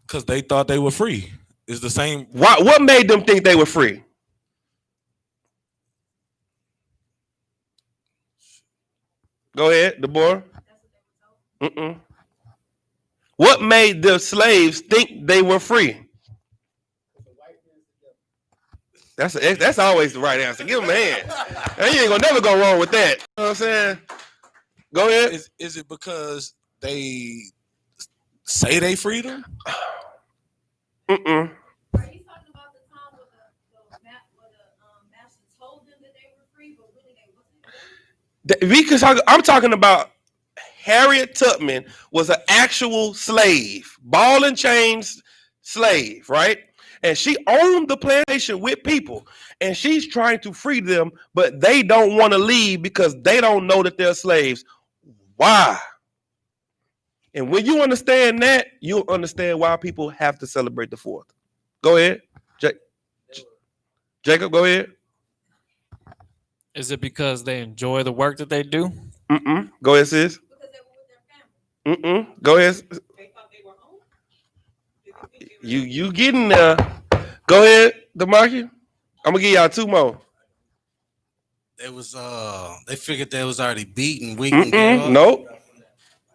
Because they thought they were free. It's the same. What made them think they were free? Go ahead, Deborah. What made the slaves think they were free? That's always the right answer. Give them a hand. And you ain't gonna never go wrong with that. You know what I'm saying? Go ahead. Is it because they say they freed them? Are you talking about the time where the master told them that they were free, but really they wasn't? Because I'm talking about Harriet Tubman was an actual slave, ball and chains slave, right? And she owned the plantation with people, and she's trying to free them, but they don't want to leave because they don't know that they're slaves. Why? And when you understand that, you'll understand why people have to celebrate the 4th. Go ahead. Jacob, go ahead. Is it because they enjoy the work that they do? Go ahead, sis. Because they were with their family. Go ahead. They thought they were home. You getting there. Go ahead, DeMarcus. I'm gonna give y'all 2 more. It was they figured they was already beaten, weak, and Nope.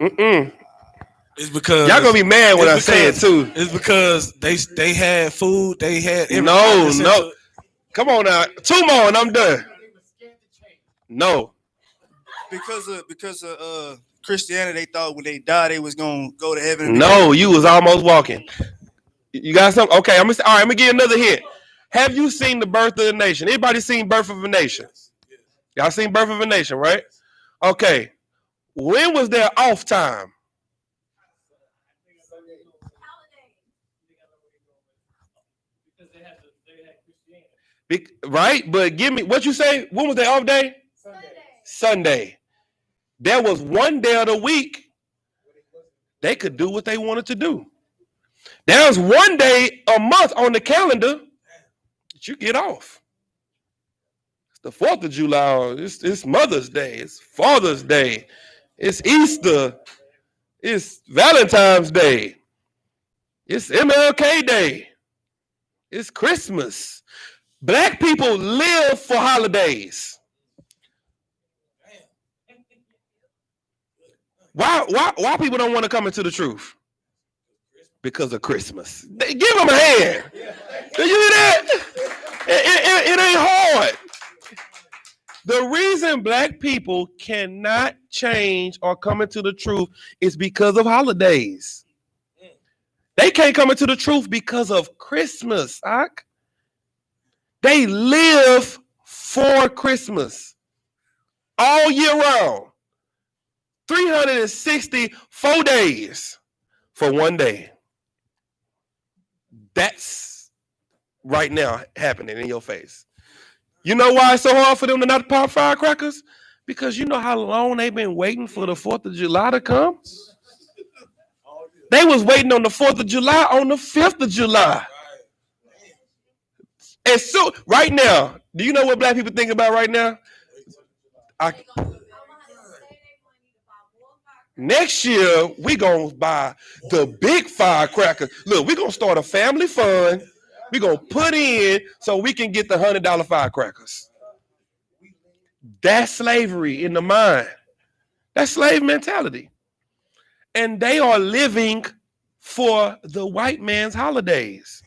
It's because y'all gonna be mad when I say it too. It's because they had food, they had no. Come on now, 2 more and I'm done. No. Because of Christianity, they thought when they died they was gonna go to heaven. No, you was almost walking. You got something? Okay, all right, I'm gonna give you another hint. Have you seen The Birth of a Nation? Anybody seen Birth of a Nation? Y'all seen Birth of a Nation, right? Okay. When was their off time? Right? But give me what you say. When was their off day? Sunday. There was one day of the week they could do what they wanted to do. There's one day a month on the calendar that you get off. It's the 4th of July. It's Mother's Day. It's Father's Day. It's Easter. It's Valentine's Day. It's MLK Day. It's Christmas. Black people live for holidays. Why people don't want to come into the truth? Because of Christmas. Give them a hand. Do you hear that? It ain't hard. The reason black people cannot change or come into the truth is because of holidays. They can't come into the truth because of Christmas. They live for Christmas all year round. 364 days for one day. That's right now happening in your face. You know why it's so hard for them to not pop firecrackers? Because you know how long they've been waiting for the 4th of July to come? They was waiting on the 4th of July on the 5th of July. And so right now, do you know what black people think about right now? Next year, we going to buy the big firecracker. Look, we're going to start a family fund. We're going to put in so we can get the $100 firecrackers. That's slavery in the mind. That's slave mentality. And they are living for the white man's holidays.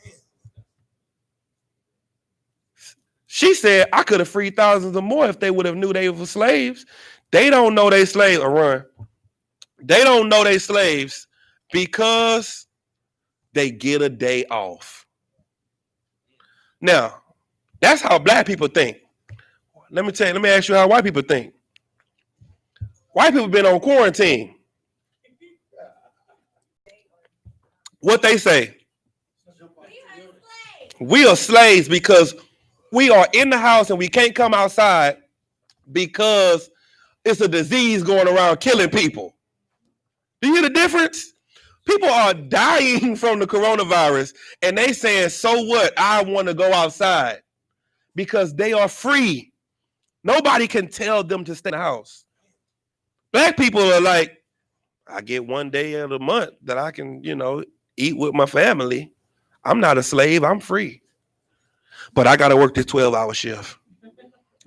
She said, I could have freed thousands of more if they would have knew they were slaves. They don't know they slaves or run. They don't know they slaves because they get a day off. Now, that's how black people think. Let me ask you how white people think. White people been on quarantine. What they say? We are slaves because we are in the house and we can't come outside because it's a disease going around killing people. Do you hear the difference? People are dying from the coronavirus and they saying, so what? I want to go outside because they are free. Nobody can tell them to stay in the house. Black people are like, I get one day of the month that I can, eat with my family. I'm not a slave. I'm free. But I got to work this 12-hour shift.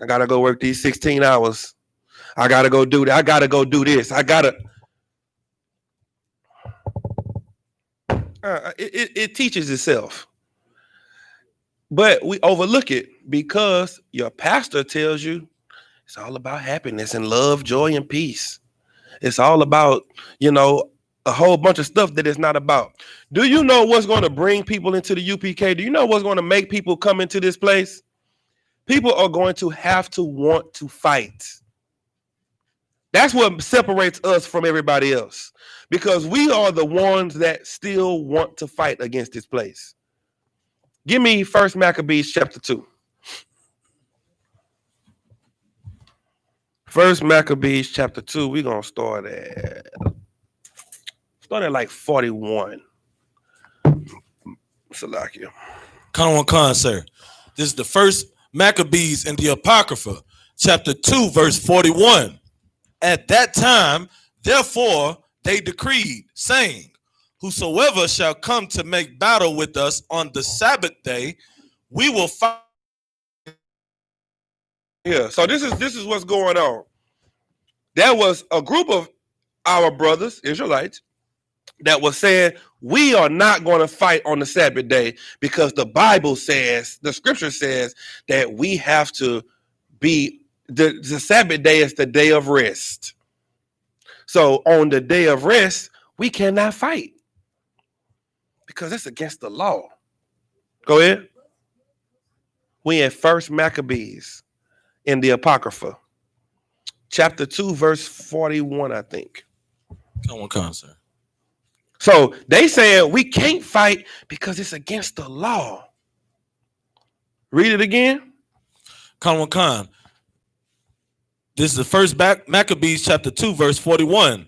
I got to go work these 16 hours. I got to go do that. I got to go do this. I got to. It teaches itself. But we overlook it because your pastor tells you it's all about happiness and love, joy, and peace. It's all about, a whole bunch of stuff that it's not about. Do you know what's going to bring people into the UPK? Do you know what's going to make people come into this place? People are going to have to want to fight. That's what separates us from everybody else, because we are the ones that still want to fight against this place. Give me 1 Maccabees chapter 2. 1 Maccabees chapter 2, we're going to start at like 41. Salakia. Come, sir. This is the first Maccabees in the Apocrypha, chapter 2, verse 41. At that time, therefore, they decreed, saying, whosoever shall come to make battle with us on the Sabbath day, we will fight. Yeah, so this is what's going on. There was a group of our brothers, Israelites, that was saying, we are not going to fight on the Sabbath day because the Bible says, the scripture says that we have to be, the Sabbath day is the day of rest. So on the day of rest, we cannot fight because it's against the law. Go ahead. We in 1 Maccabees in the Apocrypha, chapter 2, verse 41, I think. Come, sir. So they saying we can't fight because it's against the law. Read it again. Come. This is the first Maccabees chapter 2, verse 41.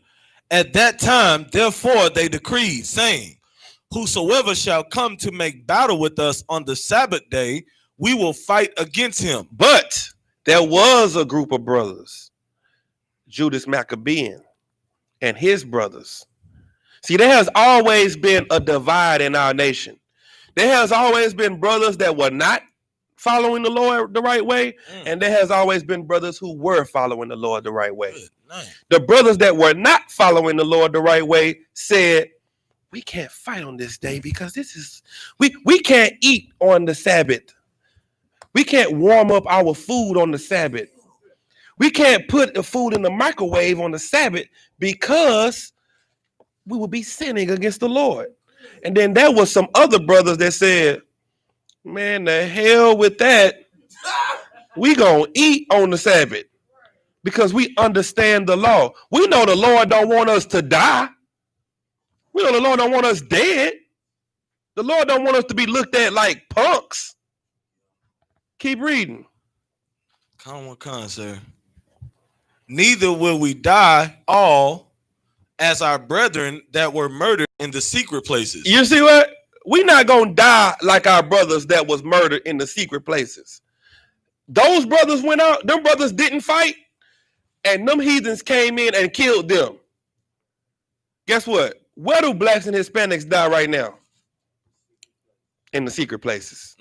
At that time, therefore, they decreed, saying, whosoever shall come to make battle with us on the Sabbath day, we will fight against him. But there was a group of brothers, Judas Maccabean and his brothers. See, there has always been a divide in our nation. There has always been brothers that were not following the Lord the right way, and there has always been brothers who were following the Lord the right way. The brothers that were not following the Lord the right way said, we can't fight on this day because this is, we can't eat on the Sabbath. We can't warm up our food on the Sabbath. We can't put the food in the microwave on the Sabbath because we will be sinning against the Lord. And then there was some other brothers that said, man, the hell with that. We gonna eat on the Sabbath because we understand the law. We know the Lord don't want us to die. We know the Lord don't want us dead. The Lord don't want us to be looked at like punks. Keep reading. Come, sir. Neither will we die all as our brethren that were murdered in the secret places. You see what? We're not going to die like our brothers that was murdered in the secret places. Those brothers went out. Them brothers didn't fight. And them heathens came in and killed them. Guess what? Where do blacks and Hispanics die right now? In the secret places.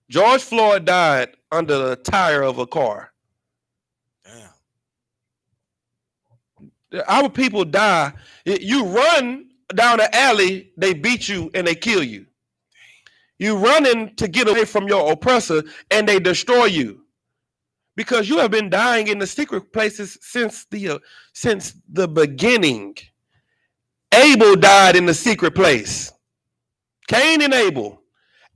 George Floyd died under the tire of a car. Damn. Our people die. You run down the alley, they beat you and they kill you. You running to get away from your oppressor and they destroy you. Because you have been dying in the secret places since the beginning. Abel died in the secret place. Cain and Abel.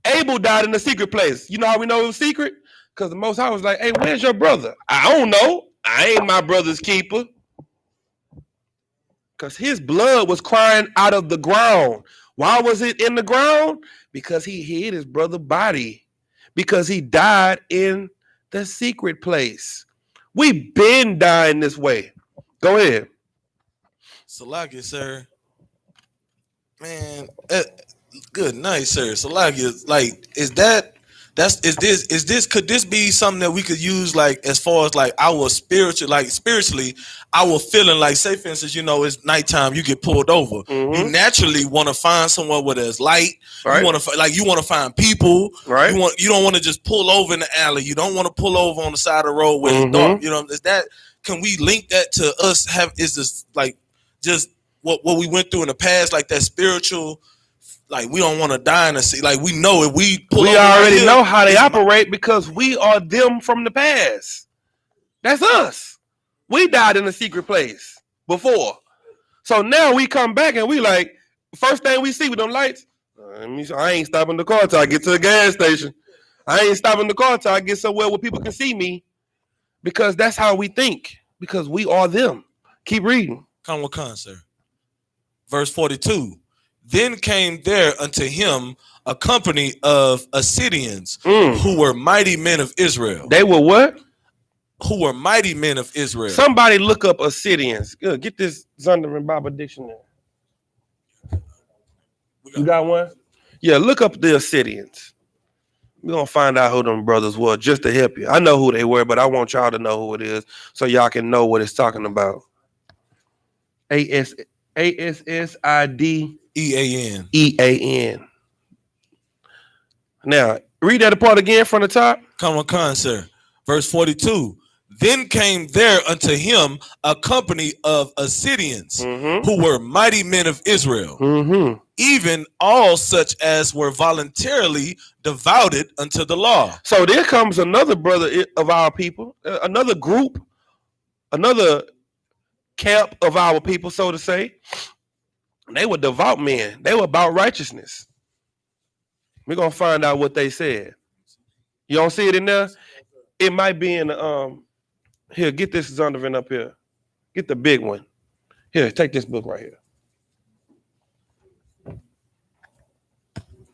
Abel died in the secret place. You know how we know it was secret? Because the Most High was like, hey, where's your brother? I don't know. I ain't my brother's keeper. Because his blood was crying out of the ground. Why was it in the ground? Because he hid his brother's body. Because he died in the secret place. We've been dying this way. Go ahead. Salakia, sir. Man, good night, sir. Salakia, like, could this be something that we could use, like, as far as like our spiritual, like spiritually, our feeling, like, say for instance, you know, it's nighttime, you get pulled over. You naturally want to find somewhere where there's light. Right. You want to find people. Right. You don't want to just pull over in the alley. You don't want to pull over on the side of the road where it's dark. You know, can we link that to us? Is this like just what we went through in the past, like that spiritual? Like, we don't want to die in the sea. Like, we know if we pull over. We already know how they operate because we are them from the past. That's us. We died in a secret place before. So now we come back and we like, first thing we see with them lights, I ain't stopping the car until I get to the gas station. I ain't stopping the car until I get somewhere where people can see me, because that's how we think. Because we are them. Keep reading. Come with con, sir. Verse 42. Then came there unto him a company of Assyrians who were mighty men of Israel. They were what? Who were mighty men of Israel. Somebody look up Assyrians. Good. Get this Zondervan Bible dictionary. You got one? Yeah, look up the Assyrians. We're going to find out who them brothers were just to help you. I know who they were, but I want y'all to know who it is so y'all can know what it's talking about. ASSIDEAN. EAN. Now, read that apart again from the top. Come on, con, sir. Verse 42. Then came there unto him a company of Assyrians who were mighty men of Israel, even all such as were voluntarily devoted unto the law. So there comes another brother of our people, another group, another camp of our people, so to say. They were devout men. They were about righteousness. We're going to find out what they said. You don't see it in there? It might be in the, here, get this Zondervan up here. Get the big one. Here, take this book right here.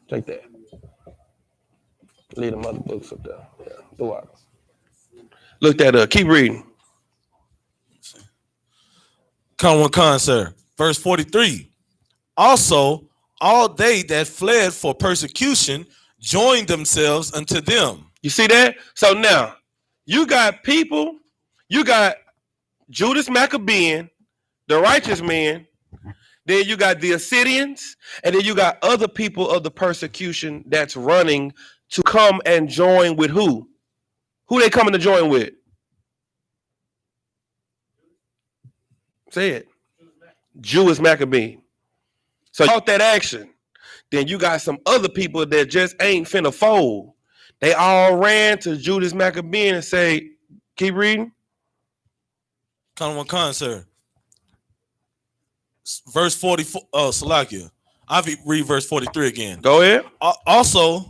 Take that. Leave them other books up there. Yeah, throw out. Look that up. Keep reading. Come on, sir. Verse 43. Also, all they that fled for persecution joined themselves unto them. You see that? So now, you got people, you got Judas Maccabean, the righteous men, then you got the Assyrians, and then you got other people of the persecution that's running to come and join with who? Who they coming to join with? Say it. Judas Maccabean. So you that action. Then you got some other people that just ain't finna fold. They all ran to Judas Maccabean and say, keep reading. Come on, sir. Verse 44. Oh, Salakia. I'll read verse 43 again. Go ahead. Also,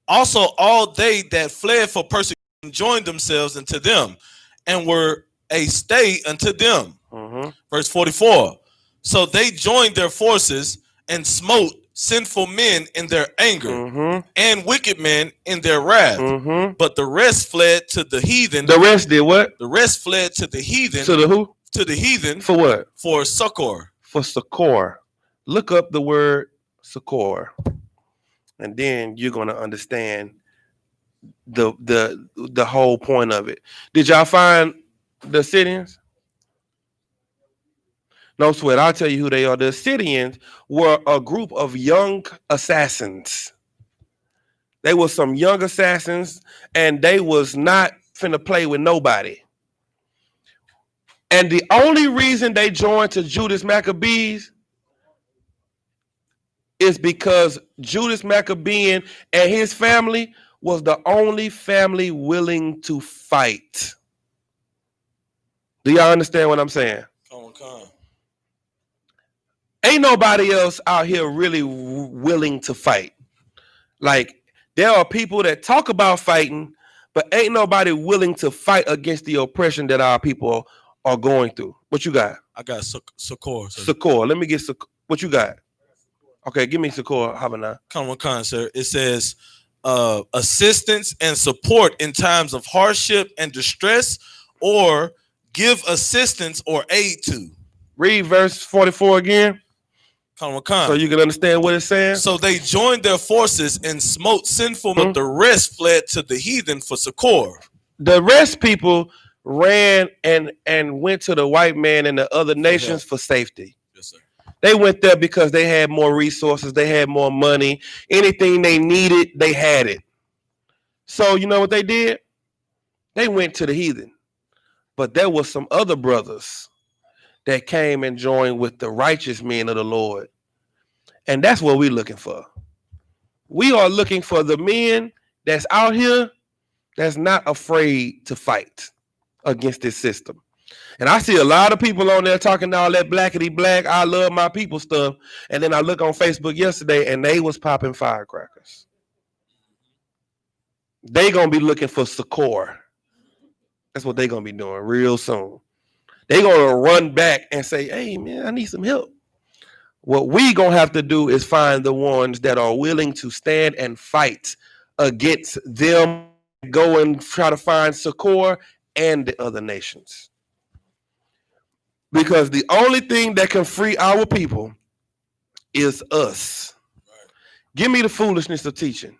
all they that fled for persecution joined themselves unto them and were a stay unto them. Verse 44. So they joined their forces and smote sinful men in their anger and wicked men in their wrath. But the rest fled to the heathen. The rest did what? The rest fled to the heathen. To the who? To the heathen. For what? For succor. For succor. Look up the word succor. And then you're going to understand the whole point of it. Did y'all find the Assyrians? No sweat. I'll tell you who they are. The Assyrians were a group of young assassins. They were some young assassins, and they was not finna play with nobody. And the only reason they joined to Judas Maccabees is because Judas Maccabean and his family was the only family willing to fight. Do y'all understand what I'm saying? Come. Ain't nobody else out here really willing to fight. Like, there are people that talk about fighting, but ain't nobody willing to fight against the oppression that our people are going through. What you got? I got succor. Succor. Let me get what you got. Okay, give me succor. How about now? Come on, sir. It says assistance and support in times of hardship and distress, or give assistance or aid to. Read verse 44 again. Come. So you can understand what it's saying. So they joined their forces and smote sinful, but the rest fled to the heathen for succor. The rest people ran and went to the white man and the other nations for safety. Yes, sir. They went there because they had more resources, they had more money. Anything they needed, they had it. So you know what they did? They went to the heathen. But there were some other brothers that came and joined with the righteous men of the Lord. And that's what we're looking for. We are looking for the men that's out here that's not afraid to fight against this system. And I see a lot of people on there talking all that blackity black, I love my people stuff. And then I look on Facebook yesterday and they was popping firecrackers. They gonna be looking for succor. That's what they're gonna be doing real soon. They're gonna run back and say, "Hey, man, I need some help." What we gonna have to do is find the ones that are willing to stand and fight against them. Go and try to find Succor and the other nations. Because the only thing that can free our people is us. Give me the foolishness of teaching.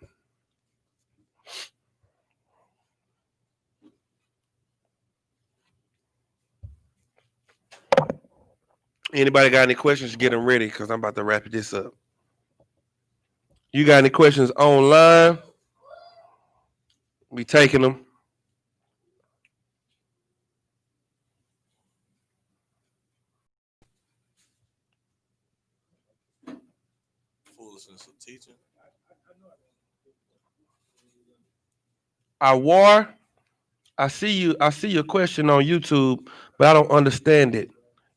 Anybody got any questions? Get them ready because I'm about to wrap this up. You got any questions online? We taking them. Foolishness of teaching. I war. I see you. I see your question on YouTube, but I don't understand it.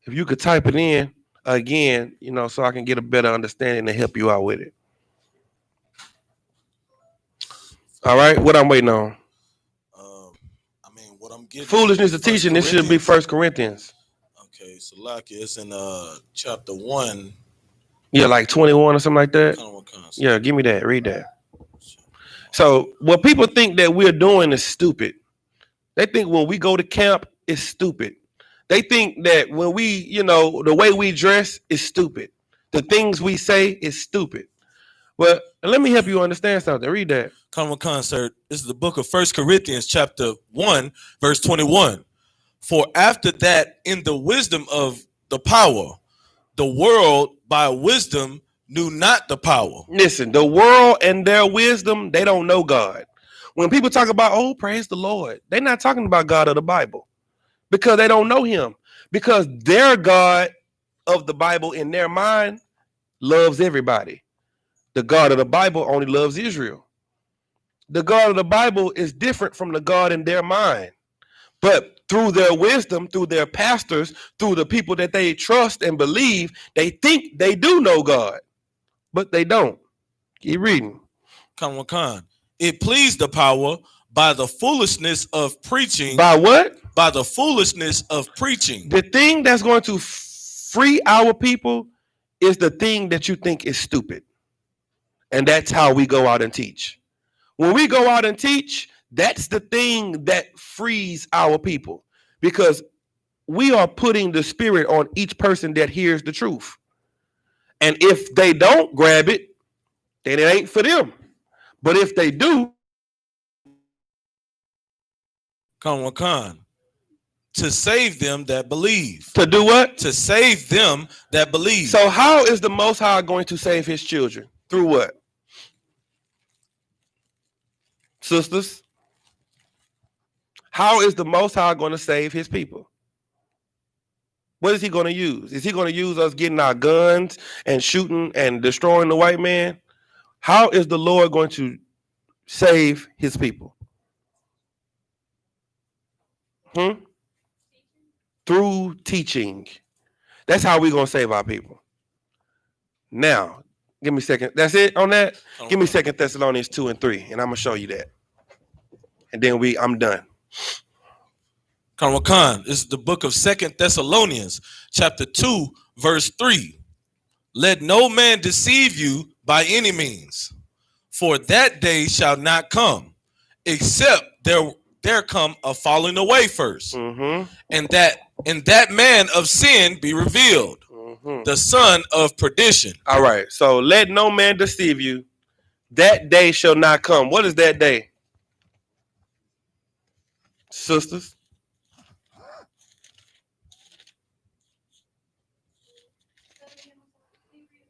If you could type it in again, so I can get a better understanding and help you out with it. All right, what I'm waiting on. What I'm getting. Foolishness of teaching. This should be 1 Corinthians. Okay, so like it's in chapter 1. Yeah, like 21 or something like that. Yeah, give me that. Read that. So what people think that we're doing is stupid. They think when we go to camp, it's stupid. They think that when we, the way we dress is stupid. The things we say is stupid. Well, let me help you understand something. Read that. Come on, concert. This is the book of 1 Corinthians, chapter 1, verse 21. For after that, in the wisdom of the power, the world by wisdom knew not the power. Listen, the world and their wisdom, they don't know God. When people talk about, oh, praise the Lord, they're not talking about God of the Bible because they don't know him. Because their God of the Bible in their mind loves everybody. The God of the Bible only loves Israel. The God of the Bible is different from the God in their mind. But through their wisdom, through their pastors, through the people that they trust and believe, they think they do know God, but they don't. Keep reading. Come on. It pleased the power by the foolishness of preaching. By what? By the foolishness of preaching. The thing that's going to free our people is the thing that you think is stupid. And that's how we go out and teach. When we go out and teach, that's the thing that frees our people. Because we are putting the spirit on each person that hears the truth. And if they don't grab it, then it ain't for them. But if they do, come on, to save them that believe. To do what? To save them that believe. So how is the Most High going to save his children? Through what? Sisters, how is the Most High going to save his people? What is he going to use? Is he going to use us getting our guns and shooting and destroying the white man? How is the Lord going to save his people? Through teaching. That's how we're going to save our people. Now, give me a second. That's it on that? Okay. Give me 2 Thessalonians 2 and 3, and I'm going to show you that. And then I'm done. Come on. This is the book of 2 Thessalonians, chapter 2, verse 3. Let no man deceive you by any means, for that day shall not come, except there come a falling away first, and that man of sin be revealed, the son of perdition. All right, so let no man deceive you. That day shall not come. What is that day? Sisters?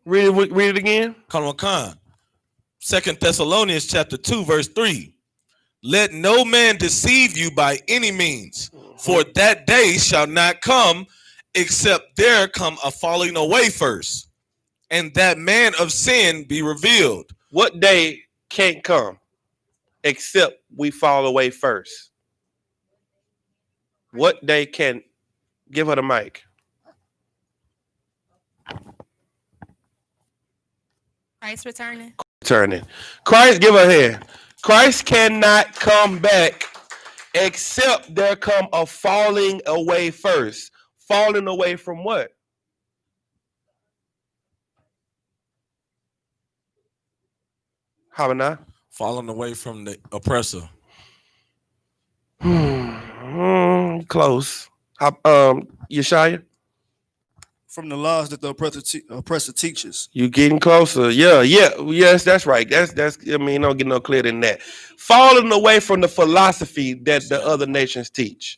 Read it again. Come on. 2 Thessalonians chapter 2, verse 3. Let no man deceive you by any means, for that day shall not come, except there come a falling away first, and that man of sin be revealed. What day can't come except we fall away first? What day can? Give her the mic. Christ returning. Christ, give her a hand. Christ cannot come back Except there come a falling away first. Falling away from what? YAHANNA? Falling away from the oppressor. Close. Yeshaya? From the laws that the oppressor teaches. You getting closer. Yes, that's right. That's I mean, don't get no clearer than that. Falling away from the philosophy that the other nations teach.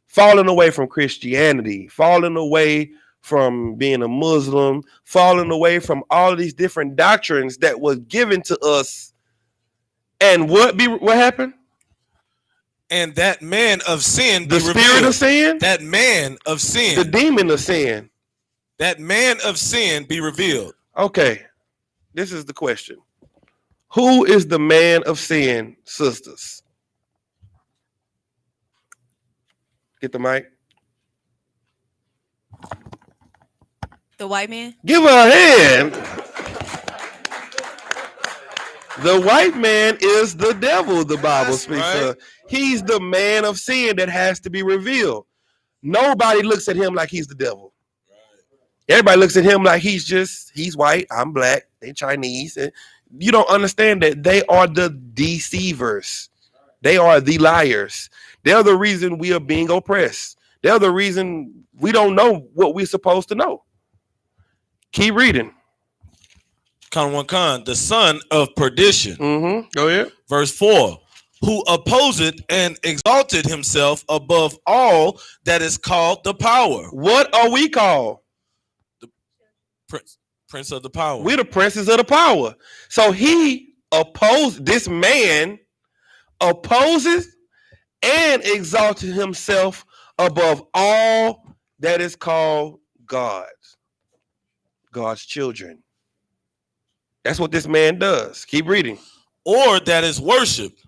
Falling away from Christianity, falling away from being a Muslim, falling away from all of these different doctrines that was given to us. And what happened? And that man of sin, the spirit revealed. Of sin, that man of sin, the demon of sin, that man of sin be revealed. Okay, this is the question: who is the man of sin, sisters? Get the mic. The white man. Give her a hand. The white man is the devil, the Bible speaks of. He's the man of sin that has to be revealed. Nobody looks at him like he's the devil. Everybody looks at him like he's white, I'm black, they Chinese. And you don't understand that they are the deceivers. They are the liars. They're the reason we are being oppressed. They're the reason we don't know what we're supposed to know. Keep reading. The son of perdition. Go ahead. Verse 4. Who opposed and exalted himself above all that is called the power. What are we called? The prince of the power. We're the princes of the power. So this man opposes and exalted himself above all that is called God's children. That's what this man does. Keep reading. Or that is worshiped,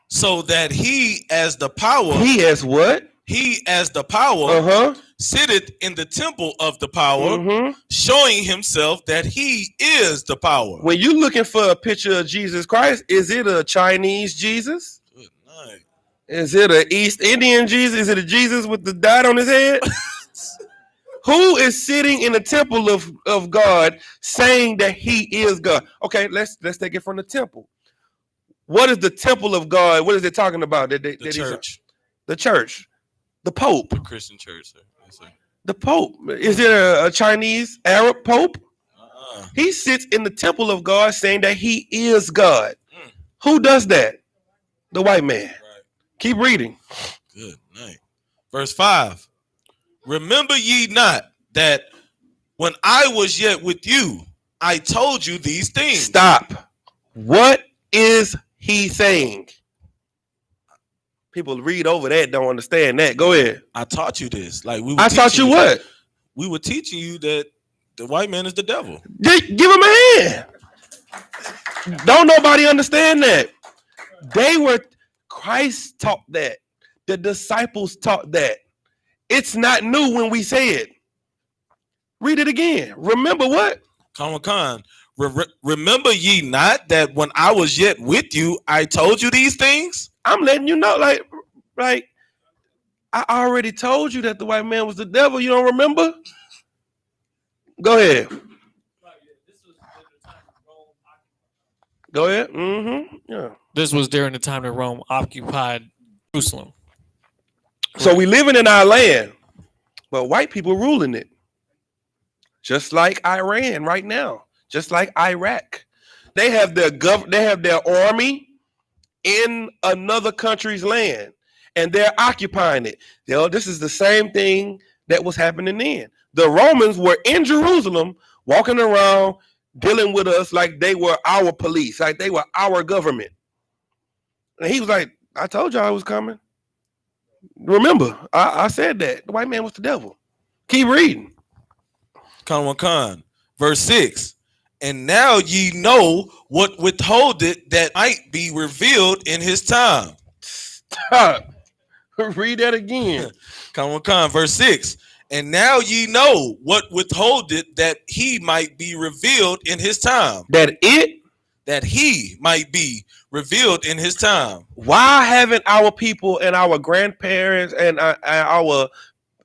so that he as the power. He as what? He as the power sitteth in the temple of the power, showing himself that he is the power. When you're looking for a picture of Jesus Christ, is it a Chinese Jesus? Good night. Is it an East Indian Jesus? Is it a Jesus with the dot on his head? Who is sitting in the temple of God saying that he is God? Okay, let's take it from the temple. What is the temple of God? What is it talking about? The church. The church. The Pope. The Christian church, sir. Yes, sir. The Pope. Is there a Chinese Arab Pope? He sits in the temple of God saying that he is God. Who does that? The white man. Right. Keep reading. Good night. Verse 5. Remember ye not that when I was yet with you, I told you these things. Stop. What is he saying? People read over that, don't understand that. Go ahead. I taught you this. I taught you what? We were teaching you that the white man is the devil. Give him a hand. Don't nobody understand that. Christ taught that. The disciples taught that. It's not new when we say it. Read it again. Remember what? Remember ye not that when I was yet with you, I told you these things? I'm letting you know, like I already told you that the white man was the devil. You don't remember? Go ahead. Go ahead. Yeah. This was during the time that Rome occupied Jerusalem. So we living in our land, but white people ruling it. Just like Iran right now, just like Iraq. They have their army in another country's land, and they're occupying it. This is the same thing that was happening then. The Romans were in Jerusalem, walking around, dealing with us like they were our police, like they were our government. And he was like, I told you I was coming. Remember, I said that. The white man was the devil. Keep reading. Verse 6. And now ye know what withholdeth that might be revealed in his time. Stop. Read that again. Verse 6. And now ye know what withholdeth that he might be revealed in his time. That that he might be revealed in his time. Why haven't our people and our grandparents and our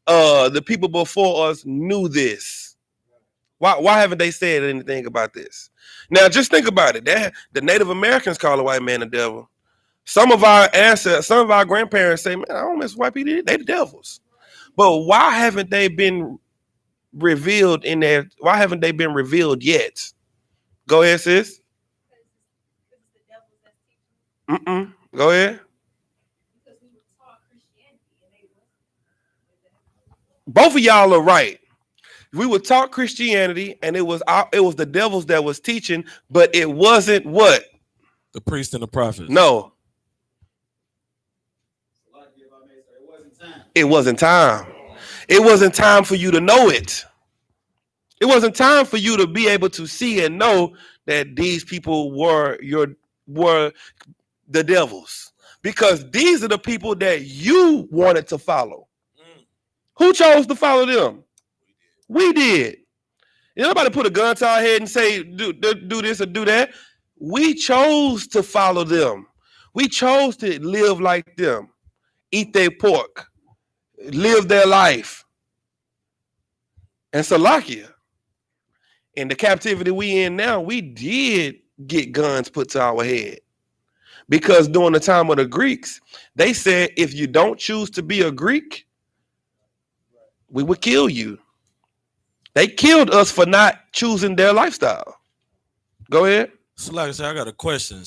the people before us knew this? Why haven't they said anything about this? Now, just think about it. The Native Americans call the white man the devil. Some of our ancestors, some of our grandparents say, man, I don't mess with white people. They the devils. But why haven't they been revealed in there? Why haven't they been revealed yet? Go ahead, sis. Go ahead. Both of y'all are right. We were taught Christianity, and it was the devils that was teaching, but it wasn't what? The priest and the prophets. No. It wasn't time. It wasn't time for you to know it. It wasn't time for you to be able to see and know that these people were the devils, because these are the people that you wanted to follow. Who chose to follow them? We did. Nobody put a gun to our head and say, do this or do that. We chose to follow them. We chose to live like them, eat their pork, live their life. And Salakia, in the captivity we in now, we did get guns put to our head. Because during the time of the Greeks, they said, if you don't choose to be a Greek, we would kill you. They killed us for not choosing their lifestyle. Go ahead. So like I said, I got a question.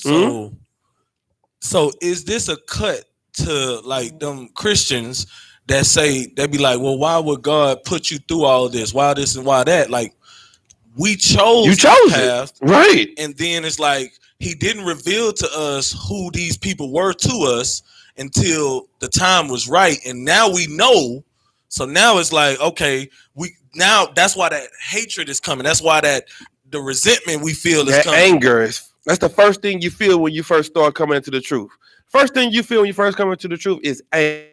So is this a cut to like them Christians that say, they be like, well, why would God put you through all of this? Why this and why that? Like, we chose the path, right? And then it's like he didn't reveal to us who these people were to us until the time was right, and now we know. So now it's like, okay, now that's why that hatred is coming. That's why the resentment we feel is coming. Anger is that's the first thing you feel when you first start coming into the truth. First thing you feel when you first come into the truth is anger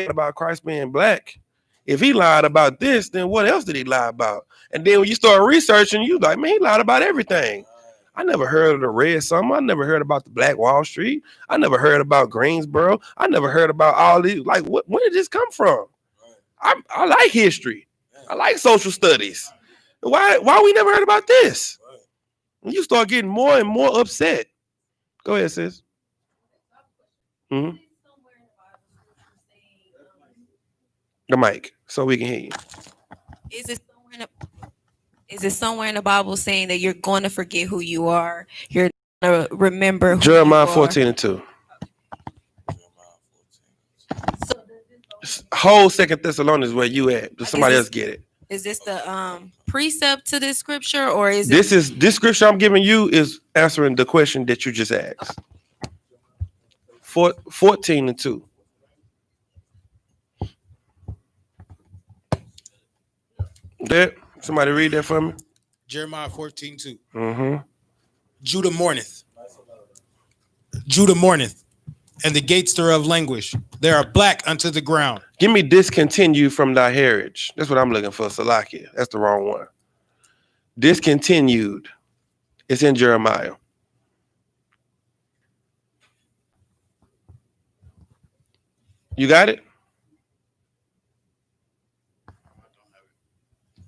about Christ being black. If he lied about this, then what else did he lie about? And then when you start researching, you like, man, he lied about everything. I never heard of the Red Summer. I never heard about the Black Wall Street. I never heard about Greensboro. I never heard about all these. Like, where did this come from? I like history. I like social studies. Why we never heard about this? And you start getting more and more upset. Go ahead, sis. The mic, so we can hear you. Is it somewhere in the Bible saying that you're going to forget who you are? You're going to remember who Jeremiah you 14:2. Whole 2 Thessalonians where you at? Does somebody else get it? Is this the precept to this scripture, or is this scripture I'm giving you is answering the question that you just asked? 14:2. There, somebody read that for me. Jeremiah 14:2. Mm-hmm. Judah mourneth. Judah mourneth, and the gates thereof languish. They are black unto the ground. Give me discontinue from thy heritage. That's what I'm looking for, Salakia. That's the wrong one. Discontinued. It's in Jeremiah. You got it?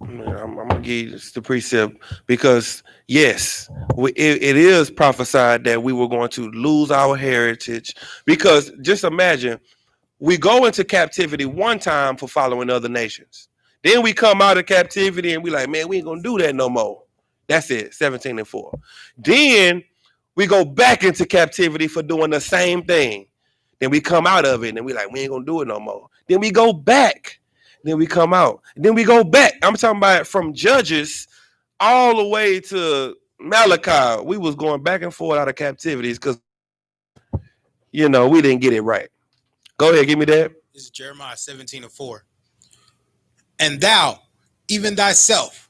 I'm going to give you the precept because, yes, it is prophesied that we were going to lose our heritage. Because just imagine, we go into captivity one time for following other nations. Then we come out of captivity and we like, man, we ain't going to do that no more. That's it, 17:4. Then we go back into captivity for doing the same thing. Then we come out of it and we like, we ain't going to do it no more. Then we go back. Then we come out. Then we go back. I'm talking about from Judges all the way to Malachi. We was going back and forth out of captivities because, we didn't get it right. Go ahead, give me that. This is Jeremiah 17:4. And thou, even thyself,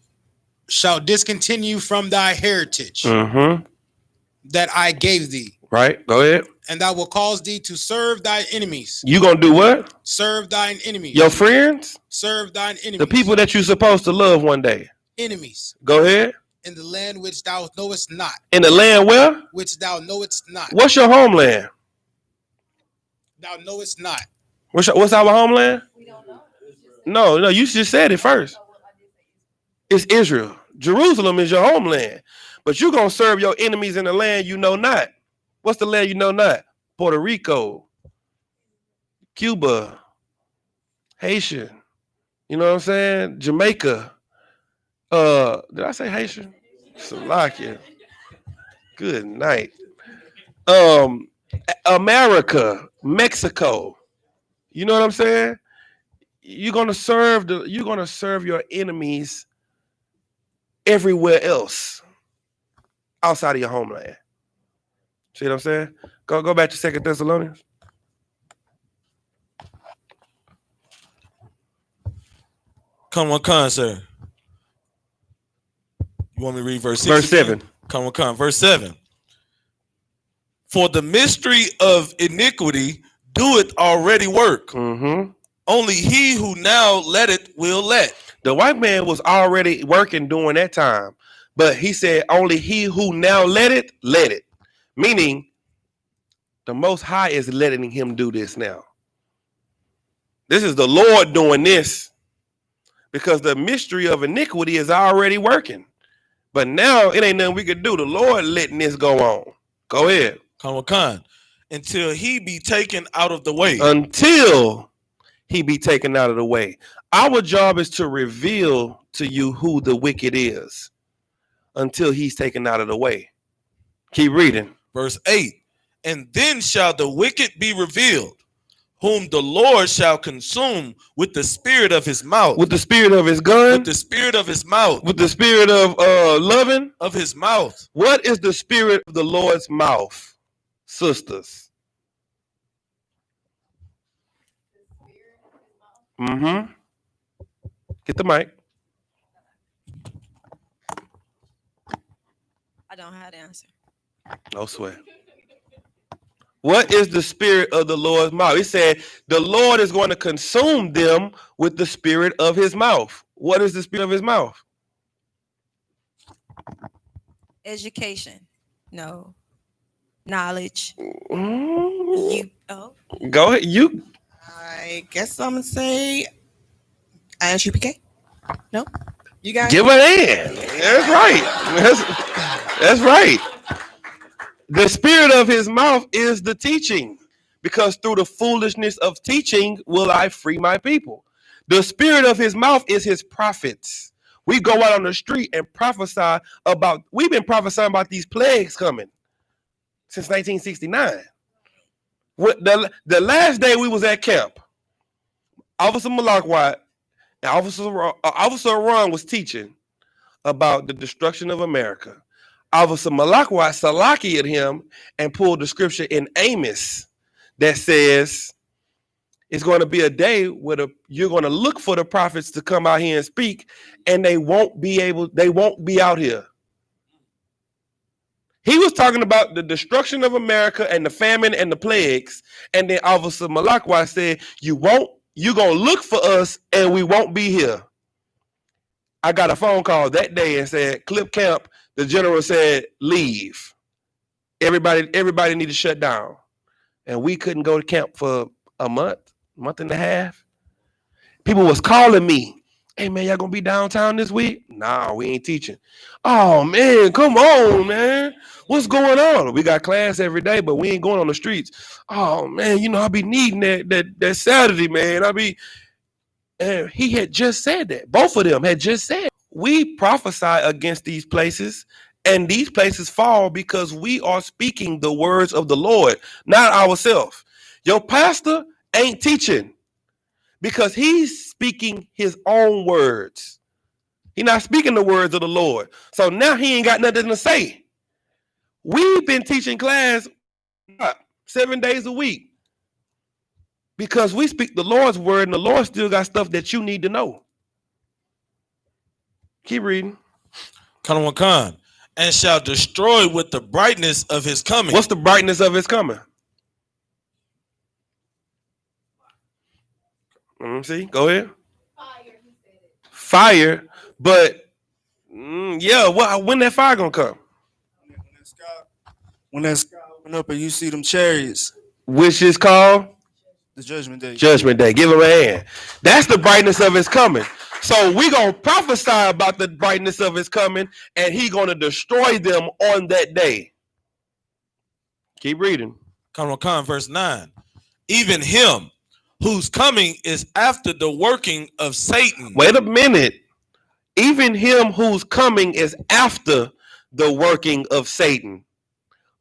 shalt discontinue from thy heritage that I gave thee. Right, go ahead. And thou will cause thee to serve thine enemies. You gonna do what? Serve thine enemies. Your friends? Serve thine enemies. The people that you're supposed to love one day. Enemies. Go ahead. In the land which thou knowest not. In the land where? Which thou knowest not. What's your homeland? Thou knowest not. What's our homeland? No, you just said it first. It's Israel. Jerusalem is your homeland. But you're going to serve your enemies in the land you know not. What's the land you know not? Puerto Rico, Cuba, Haitian. You know what I'm saying? Jamaica. Did I say Haitian? Slovakia. Good night. America, Mexico. You know what I'm saying? You're gonna serve your enemies everywhere else outside of your homeland. See what I'm saying? Go back to 2 Thessalonians. Come on, sir. You want me to read verse 6? Verse 7. Come on, verse 7. For the mystery of iniquity doeth already work. Mm-hmm. Only he who now let it will let. The white man was already working during that time, but he said only he who now let it. Meaning the Most High is letting him do this now. This is the Lord doing this because the mystery of iniquity is already working. But now it ain't nothing we could do. The Lord letting this go on. Go ahead. Come on. Until he be taken out of the way. Until he be taken out of the way. Our job is to reveal to you who the wicked is until he's taken out of the way. Keep reading. Verse 8. And then shall the wicked be revealed, whom the Lord shall consume with the spirit of his mouth. With the spirit of his gun. With the spirit of his mouth. With the spirit of loving. Of his mouth. What is the spirit of the Lord's mouth, sisters? Mm-hmm. Get the mic. I don't have the answer. No sweat. What is the spirit of the Lord's mouth? He said the Lord is going to consume them with the spirit of his mouth. What is the spirit of his mouth? Education. No. Knowledge. Mm. Go ahead. I guess I'm going to say I.S.U.P.K. No? You guys? Give an hand. That's right. That's right. The spirit of his mouth is the teaching, because through the foolishness of teaching will I free my people. The spirit of his mouth is his prophets. We go out on the street and prophesy about, we've been prophesying about these plagues coming since 1969. The last day we was at camp, Officer Malakwat and Officer Ron was teaching about the destruction of America. Officer Malakwat salakied him and pulled the scripture in Amos that says it's going to be a day where you're going to look for the prophets to come out here and speak, and they won't be out here. He was talking about the destruction of America and the famine and the plagues, and then Officer Malakwat said, you're going to look for us and we won't be here. I got a phone call that day and said, Clip Camp, the general said, leave. Everybody need to shut down. And we couldn't go to camp for a month and a half. People was calling me, hey man, y'all gonna be downtown this week? Nah, we ain't teaching. Oh man, come on, man. What's going on? We got class every day, but we ain't going on the streets. Oh man, I be needing that Saturday, man. And he had just said that. Both of them had just said, we prophesy against these places, and these places fall because we are speaking the words of the Lord, not ourselves. Your pastor ain't teaching because he's speaking his own words. He's not speaking the words of the Lord. So now he ain't got nothing to say. We've been teaching class 7 days a week, because we speak the Lord's word, and the Lord still got stuff that you need to know. Keep reading. Come on. And shall destroy with the brightness of his coming. What's the brightness of his coming? See, go ahead. Fire, but Yeah. Well, when that fire gonna come? When that sky open up and you see them chariots, Which is called the judgment day. Judgment Day. Give him a hand. That's the brightness of his coming. So we gonna prophesy about the brightness of his coming, and he gonna destroy them on that day. Keep reading. Come on, verse 9. Even him whose coming is after the working of Satan. Wait a minute. Even him whose coming is after the working of Satan.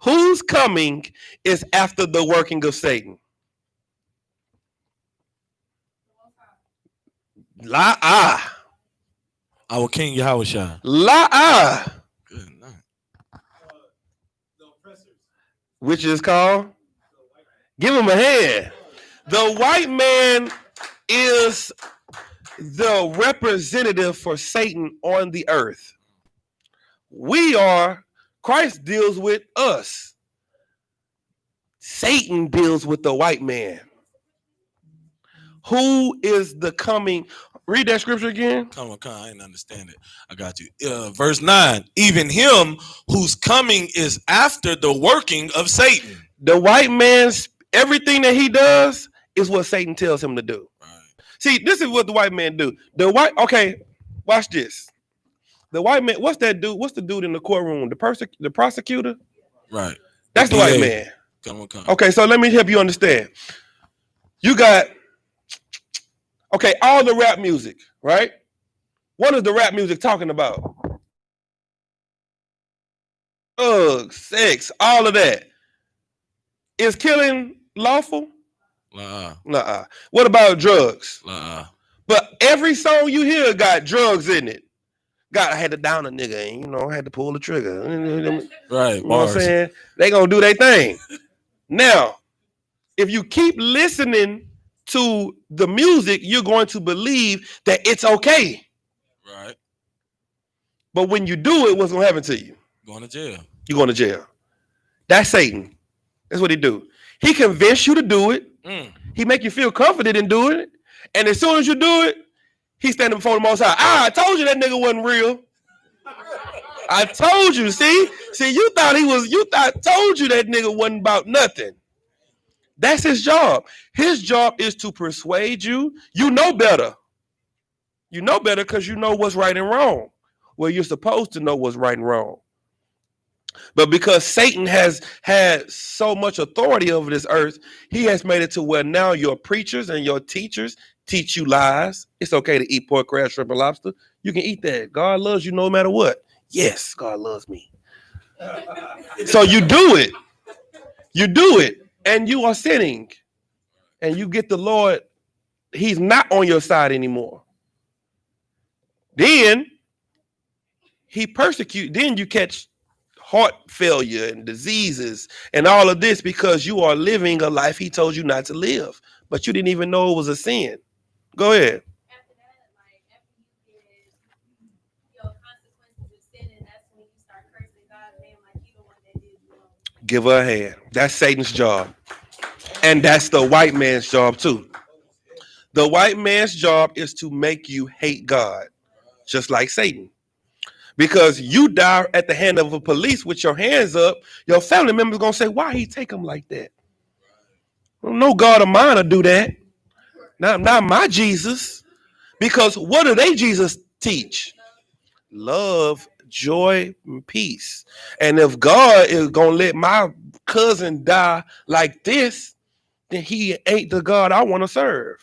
Whose coming is after the working of Satan? La-ah. Our King Yahushua. La-ah. Good night. Which is called? Give him a hand. The white man is the representative for Satan on the earth. Christ deals with us. Satan deals with the white man. Who is the coming? Read that scripture again. Come on, I didn't understand it. I got you. Verse 9. Even him whose coming is after the working of Satan. The white man's everything that he does is what Satan tells him to do. Right. See, this is what the white man do. Okay, watch this. The white man, what's that dude? What's the dude in the courtroom? The prosecutor? Right. That's the white man. Come on. Okay, so let me help you understand. You got, all the rap music, right? What is the rap music talking about? Drugs, sex, all of that. Is killing lawful? Nuh-uh. What about drugs? But every song you hear got drugs in it. God, I had to down a nigga, and I had to pull the trigger. Right. You know what I'm saying? They gonna do their thing. Now, if you keep listening to the music, you're going to believe that it's okay. Right. But when you do it, what's gonna happen to you? Going to jail. You're going to jail. That's Satan. That's what he do. He convince you to do it. He make you feel confident in doing it. And as soon as you do it, he standing before the Most High. I told you that nigga wasn't real. I told you. See, you thought he was. Told you that nigga wasn't about nothing. That's his job. His job is to persuade you. You know better. You know better because you know what's right and wrong. Well, you're supposed to know what's right and wrong. But because Satan has had so much authority over this earth, he has made it to where now your preachers and your teachers teach you lies. It's okay to eat pork, crab, shrimp, and lobster. You can eat that. God loves you no matter what. Yes, God loves me. So you do it. You do it. And you are sinning. And you get the Lord. He's not on your side anymore. Then he persecutes. Then you catch heart failure and diseases and all of this because you are living a life he told you not to live. But you didn't even know it was a sin. Go ahead. After that, after you get your consequences of sinning, that's when you start cursing God's name like you the one that did you wrong. Give her a hand. That's Satan's job. And that's the white man's job too. The white man's job is to make you hate God, just like Satan. Because you die at the hand of a police with your hands up, your family members going to say, why he take him like that? Well, no God of mine will do that. Not my Jesus. Because what do they Jesus teach? Love, joy, and peace. And if God is going to let my cousin die like this, then he ain't the God I want to serve.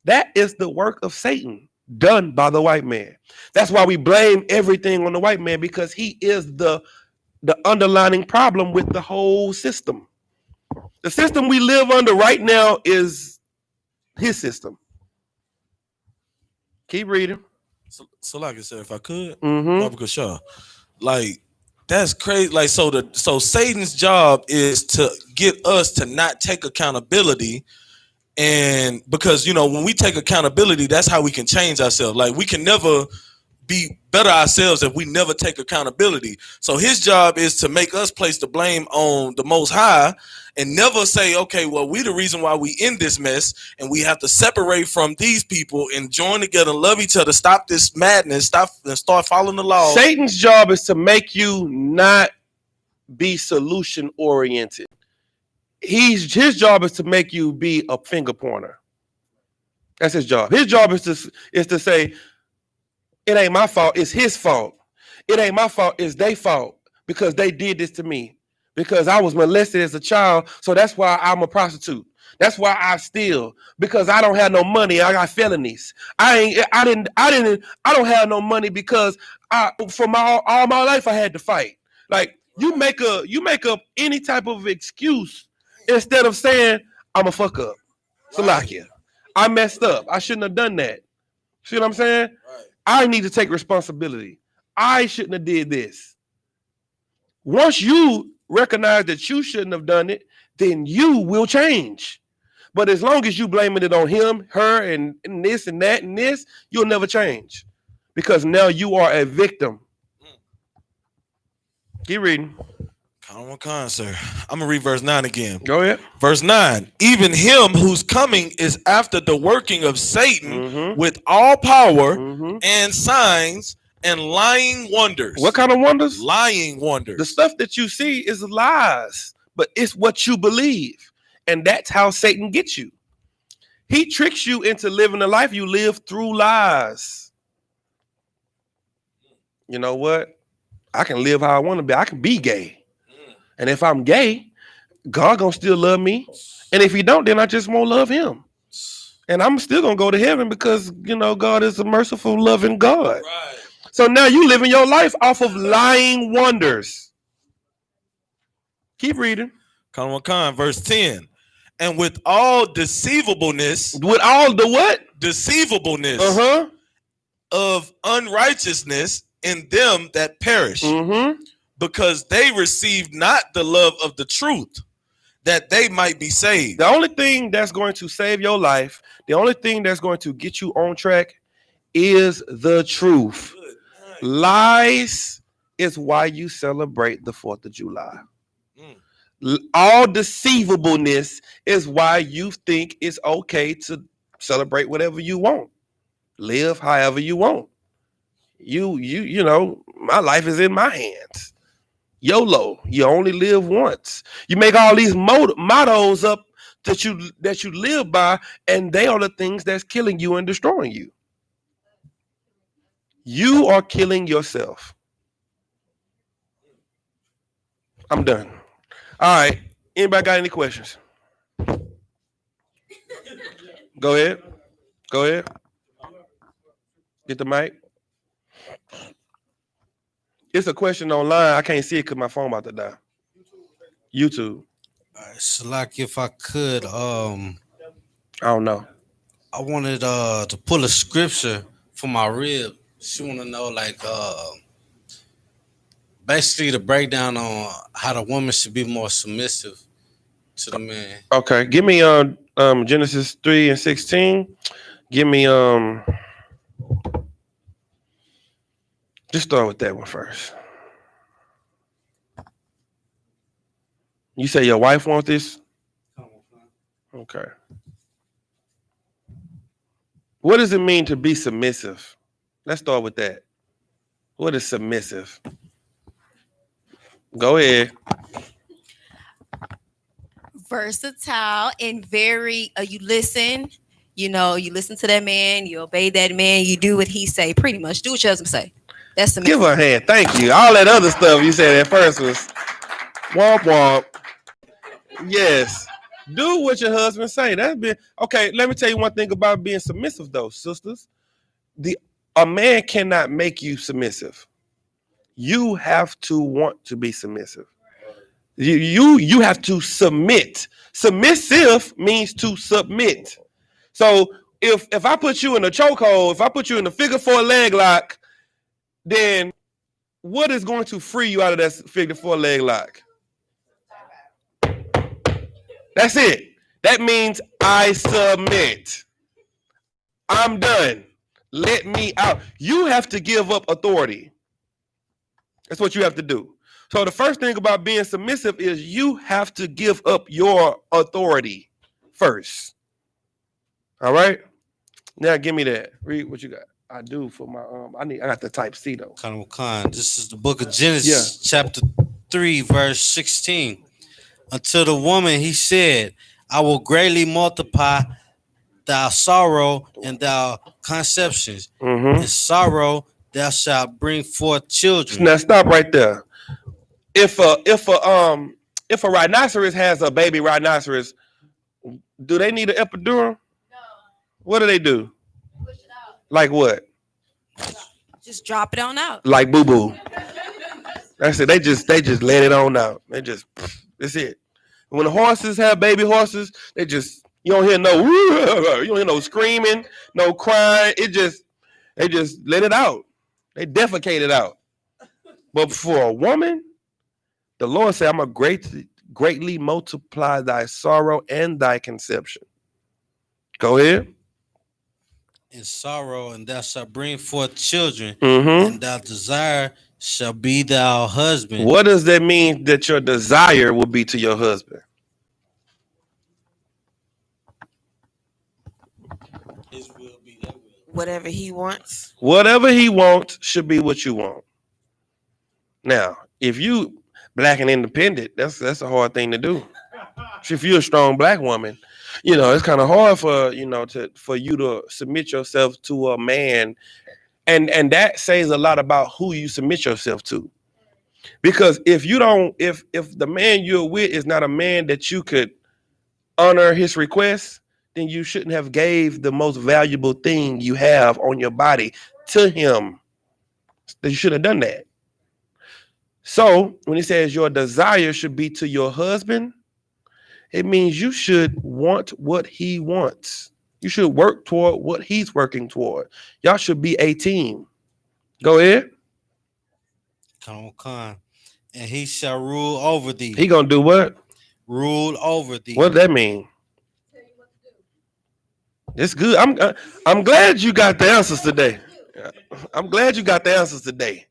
That is the work of Satan done by the white man. That's why we blame everything on the white man, because he is the underlying problem with the whole system. The system we live under right now is his system. Keep reading. So like I said, if I could, Mm-hmm. like that's crazy. Like so Satan's job is to get us to not take accountability. And because when we take accountability, that's how we can change ourselves. Like we can never be better ourselves if we never take accountability. So his job is to make us place the blame on the Most High and never say, okay, well, we the reason why we in this mess, and we have to separate from these people and join together and love each other, stop this madness, stop and start following the law. Satan's job is to make you not be solution oriented. His job is to make you be a finger pointer. That's his job. His job is to say, it ain't my fault, it's his fault. It ain't my fault, it's their fault because they did this to me. Because I was molested as a child, so that's why I'm a prostitute. That's why I steal, because I don't have no money. I got felonies. I don't have no money because all my life I had to fight. Like you make up any type of excuse instead of saying I'm a fuck up. Salakia. I messed up. I shouldn't have done that. See what I'm saying? Right. I need to take responsibility. I shouldn't have did this. Once you recognize that you shouldn't have done it, then you will change. But as long as you blaming it on him, her, and this and that and this, you'll never change. Because now you are a victim. Keep reading. Con, sir. I'm going to read verse 9 again. Go ahead. Verse 9. Even him whose coming is after the working of Satan with all power and signs and lying wonders. What kind of wonders? Lying wonders. The stuff that you see is lies, but it's what you believe. And that's how Satan gets you. He tricks you into living the life you live through lies. You know what? I can live how I want to be. I can be gay. And if I'm gay, God gonna still love me. And if he don't, then I just won't love him. And I'm still gonna go to heaven because, you know, God is a merciful, loving God. Right. So now you living your life off of lying wonders. Keep reading. Con, verse 10. And with all deceivableness. With all the what? Deceivableness. Of unrighteousness in them that perish. Because they received not the love of the truth, that they might be saved. The only thing that's going to save your life, the only thing that's going to get you on track is the truth. Lies is why you celebrate the 4th of July. All deceivableness is why you think it's okay to celebrate whatever you want. Live however you want. You know, my life is in my hands. YOLO, you only live once. You make all these mottos up that you live by, and they are the things that's killing you and destroying you. You are killing yourself. I'm done. All right. Anybody got any questions? Go ahead. Get the mic. It's a question online. I can't see it because my phone about to die. YouTube. All right, so like if I could, I don't know. I wanted to pull a scripture for my rib. She want to know like basically the breakdown on how the woman should be more submissive to the man. Okay, give me Genesis 3:16. Give me just start with that one first. You say your wife wants this? Okay. What does it mean to be submissive? Let's start with that. What is submissive? Go ahead. Versatile and very, you listen, you listen to that man, you obey that man, you do what he say, pretty much. Do what your husband say. That's submissive. Give her a hand. Thank you. All that other stuff you said at first was womp womp. Yes. Do what your husband say. That's been okay. Let me tell you one thing about being submissive, though, sisters. A man cannot make you submissive. You have to want to be submissive. You have to submit. Submissive means to submit. So if I put you in a chokehold, if I put you in a figure 4 leg lock, then what is going to free you out of that figure 4 leg lock? That's it. That means I submit. I'm done. Let me out. You have to give up authority. That's what you have to do. So the first thing about being submissive is you have to give up your authority first. All right? Now give me that. Read what you got. I do for my I got the type C though. Khan. This is the book of Genesis, chapter 3, verse 16. Unto the woman he said, I will greatly multiply thy sorrow and thy conceptions. In sorrow thou shalt bring forth children. Now stop right there. If a rhinoceros has a baby rhinoceros, do they need an epidural? No. What do they do? Push it out. Like what? Just drop it on out. Like boo boo. That's it. They just let it on out. That's it. When the horses have baby horses, you don't hear no screaming, no crying. They just let it out. They defecate it out. But for a woman, the Lord said, I'm going to greatly multiply thy sorrow and thy conception. Go ahead. In sorrow, and thou shalt bring forth children, and thy desire shall be thy husband. What does that mean that your desire will be to your husband? His will be that will. Whatever he wants. Whatever he wants should be what you want. Now, if you black and independent, that's a hard thing to do. If you're a strong black woman, it's kind of hard for for you to submit yourself to a man, and that says a lot about who you submit yourself to. Because if the man you're with is not a man that you could honor his requests, then you shouldn't have gave the most valuable thing you have on your body to him. You should have done that. So when he says your desire should be to your husband, it means you should want what he wants. You should work toward what he's working toward. Y'all should be a team. Go ahead. Khan. And he shall rule over thee. He gonna do what? Rule over thee. What does that mean? It's good. I'm glad you got the answers today. I'm glad you got the answers today.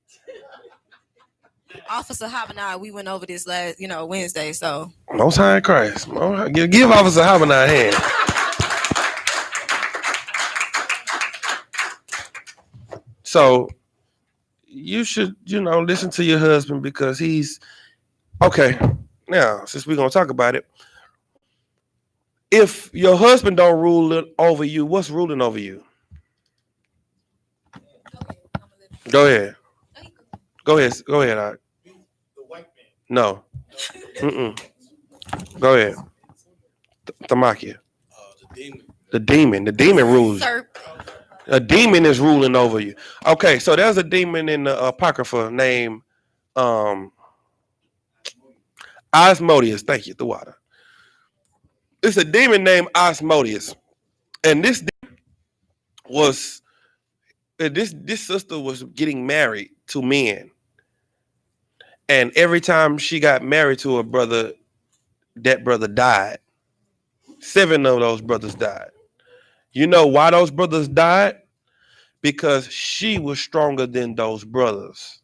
Officer Habanai, we went over this last, Wednesday. So Most High in Christ. Give Officer Habanai a hand. So you should, listen to your husband because he's okay. Now, since we're gonna talk about it, if your husband don't rule over you, what's ruling over you? Go ahead. Go ahead. Art. The white man. No. Go ahead. Tamakia. The demon. The demon rules. A demon is ruling over you. Okay, so there's a demon in the Apocrypha named Asmodeus. Thank you, the water. It's a demon named Asmodeus. And this sister was getting married to men. And every time she got married to a brother, that brother died. 7 of those brothers died. You know why those brothers died? Because she was stronger than those brothers.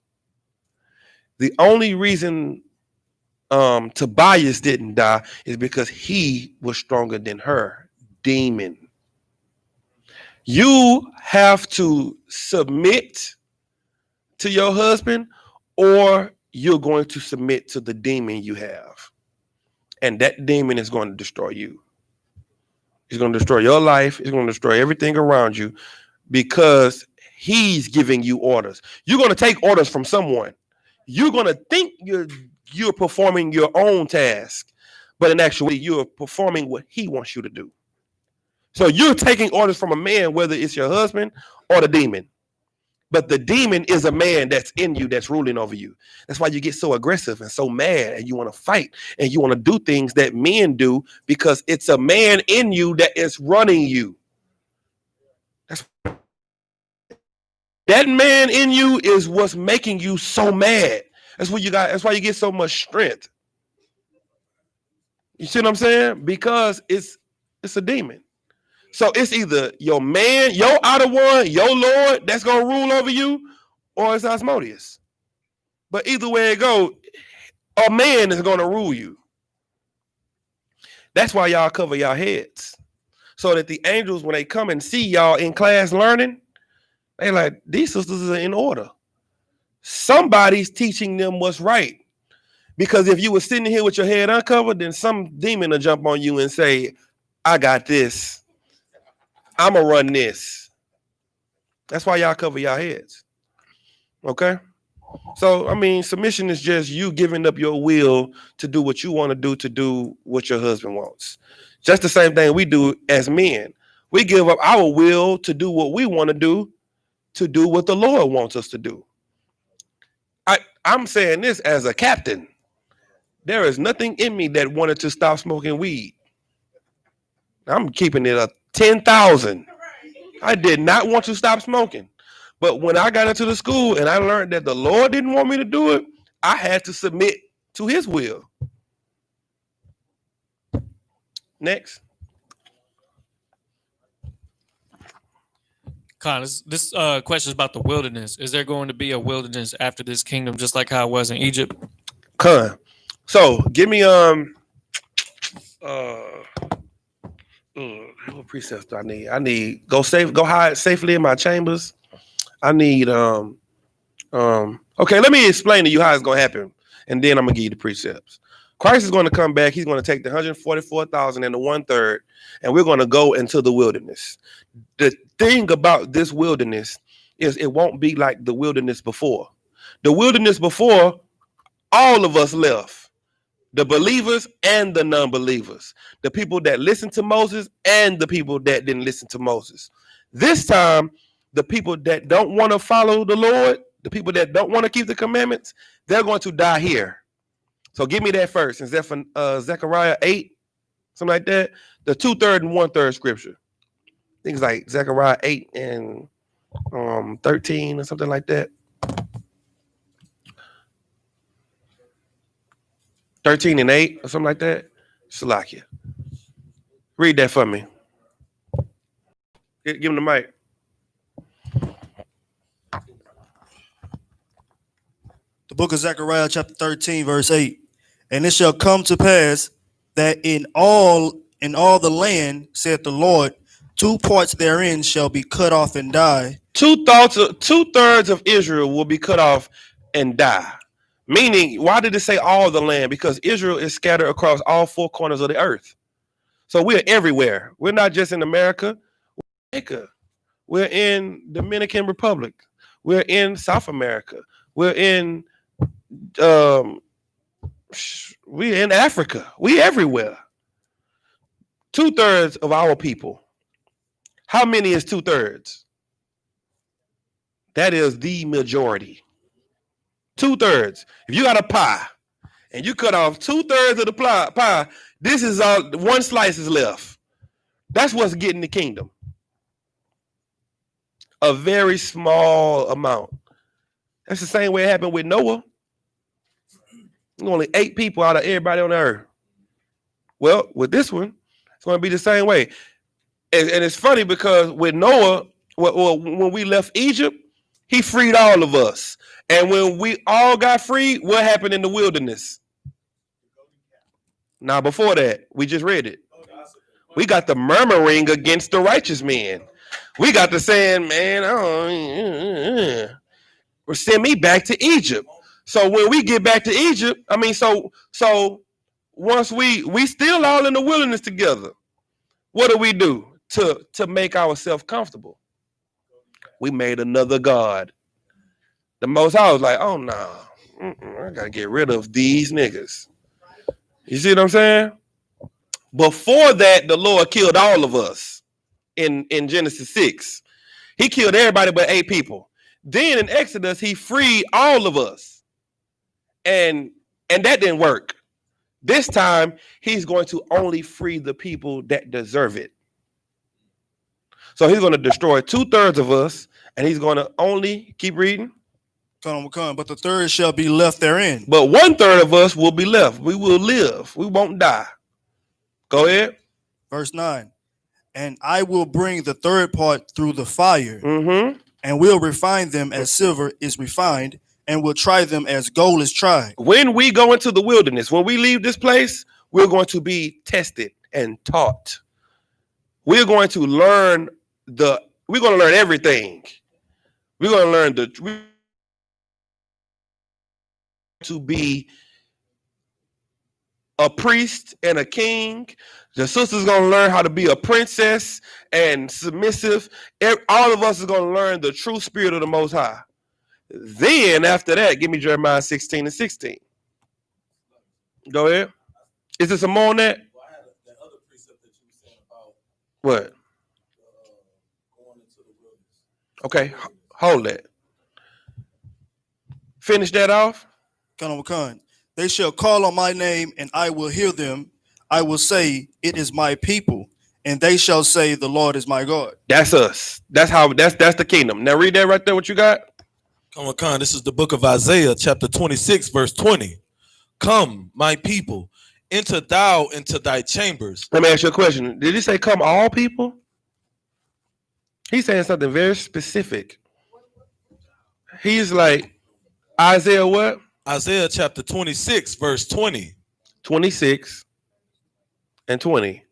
The only reason Tobias didn't die is because he was stronger than her. Demon. You have to submit to your husband, or you're going to submit to the demon you have. And that demon is going to destroy you. He's going to destroy your life. He's going to destroy everything around you because he's giving you orders. You're going to take orders from someone. You're going to think you're performing your own task, but in actuality, you're performing what he wants you to do. So you're taking orders from a man, whether it's your husband or the demon. But the demon is a man that's in you, that's ruling over you. That's why you get so aggressive and so mad, and you want to fight and you want to do things that men do because it's a man in you that is running you. That man in you is what's making you so mad. That's what you got. That's why you get so much strength. You see what I'm saying? Because it's a demon. So it's either your man, your outer one, your Lord that's gonna rule over you, or it's Asmodeus. But either way it go, a man is gonna rule you. That's why y'all cover y'all heads. So that the angels, when they come and see y'all in class learning, they like, these sisters are in order. Somebody's teaching them what's right. Because if you were sitting here with your head uncovered, then some demon will jump on you and say, I got this. I'm going to run this. That's why y'all cover y'all heads. Okay? So, I mean, submission is just you giving up your will to do what you want to do what your husband wants. Just the same thing we do as men. We give up our will to do what we want to do what the Lord wants us to do. I'm saying this as a captain. There is nothing in me that wanted to stop smoking weed. I'm keeping it a 10,000. I did not want to stop smoking. But when I got into the school and I learned that the Lord didn't want me to do it, I had to submit to his will. Next. Con, this question is about the wilderness. Is there going to be a wilderness after this kingdom, just like how it was in Egypt? Con. So give me what precepts do I need? I need go hide safely in my chambers. I need okay, let me explain to you how it's gonna happen, and then I'm gonna give you the precepts. Christ is going to come back. He's going to take the 144,000 and the 1/3, and we're going to go into the wilderness. The thing about this wilderness is it won't be like the wilderness before. The wilderness before, all of us left. The believers and the non-believers. The people that listened to Moses and the people that didn't listen to Moses. This time, the people that don't want to follow the Lord, the people that don't want to keep the commandments, they're going to die here. So give me that first. In Zechariah 8, something like that. The 2/3 and 1/3 scripture. Things like Zechariah 8 and 13 or something like that. 13 and 8 or something like that. Salakia. Read that for me. Give him the mic. The book of Zechariah, chapter 13, verse 8. And it shall come to pass that in all the land, saith the Lord, 2 parts therein shall be cut off and die. 2/3 of Israel will be cut off and die. Meaning, why did it say all the land? Because Israel is scattered across all 4 corners of the earth. So we're everywhere. We're not just in America. We're in Dominican Republic. We're in South America. We're in Africa. We everywhere. 2/3 of our people. How many is 2/3? That is the majority. 2/3. If you got a pie and you cut off 2/3 of the pie, this is all, 1 slice is left. That's what's getting the kingdom. A very small amount. That's the same way it happened with Noah. Only 8 people out of everybody on the earth. Well, with this one, it's going to be the same way. And it's funny because with Noah, when we left Egypt, he freed all of us. And when we all got freed, what happened in the wilderness? Now, before that, we just read it. We got the murmuring against the righteous men. We got the saying, man, or send me back to Egypt. So when we get back to Egypt, I mean, so once we still all in the wilderness together, what do to make ourselves comfortable? We made another god. The Most High was like, oh no, I gotta get rid of these niggas. You see what I'm saying? Before that, the Lord killed all of us in Genesis 6. He killed everybody but 8 people. Then in Exodus, he freed all of us. And that didn't work. This time, he's going to only free the people that deserve it. So he's going to destroy 2/3 of us, and he's going to only keep reading. Come, but the 1/3 shall be left therein. But 1/3 of us will be left. We will live. We won't die. Go ahead. Verse 9. And I will bring the third part through the fire, Mm-hmm. and will refine them as silver is refined, and will try them as gold is tried. When we go into the wilderness, when we leave this place, we're going to be tested and taught. We're going to learn everything. We're going to learn to be a priest and a king. The sister's going to learn how to be a princess and submissive. All of us is going to learn the true spirit of the Most High. Then after that, give me Jeremiah 16 and 16. Go ahead. Is there some more on that? What? Okay, hold that. Finish that off. They shall call on my name, and I will hear them. I will say, it is my people, and they shall say, the Lord is my God. That's us. That's the kingdom. Now read that right there. What you got? Come on, Con. This is the book of Isaiah, chapter 26, verse 20. Come, my people, enter thou into thy chambers. Let me ask you a question. Did he say come all people? He's saying something very specific. He's like, Isaiah what? Isaiah chapter 26, verse 20. 26 and 20.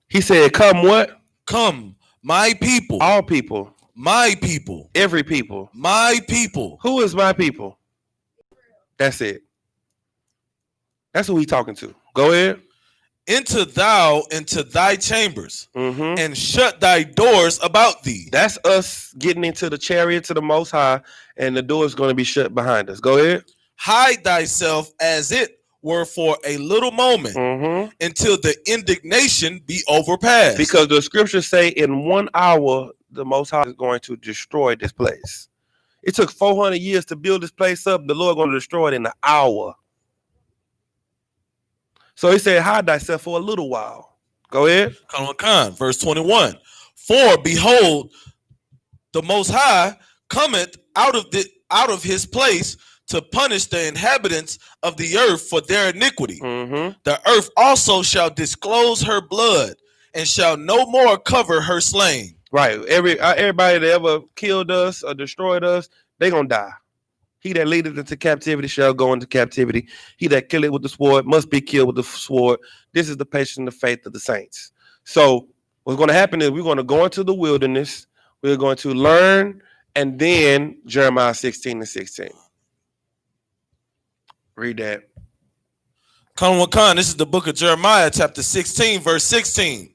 He said, come what? Come, my people. All people. My people. Every people. My people. Who is my people? That's it. That's who he's talking to. Go ahead. Enter thou into thy chambers, mm-hmm. and shut thy doors about thee. That's us getting into the chariot to the Most High, and the door is going to be shut behind us. Go ahead. Hide thyself as it were for a little moment, mm-hmm. until the indignation be overpassed. Because the scriptures say in 1 hour, the Most High is going to destroy this place. It took 400 years to build this place up. The Lord is going to destroy it in an hour. So he said, hide thyself for a little while. Go ahead. Come on, verse 21. For behold, the Most High cometh out of his place to punish the inhabitants of the earth for their iniquity. Mm-hmm. The earth also shall disclose her blood, and shall no more cover her slain. Right. Everybody that ever killed us or destroyed us, they're going to die. He that leadeth into captivity shall go into captivity. He that killeth with the sword must be killed with the sword. This is the patience and the faith of the saints. So what's going to happen is we're going to go into the wilderness. We're going to learn, and then Jeremiah 16 and 16. Read that. Come on, this is the book of Jeremiah, chapter 16, verse 16.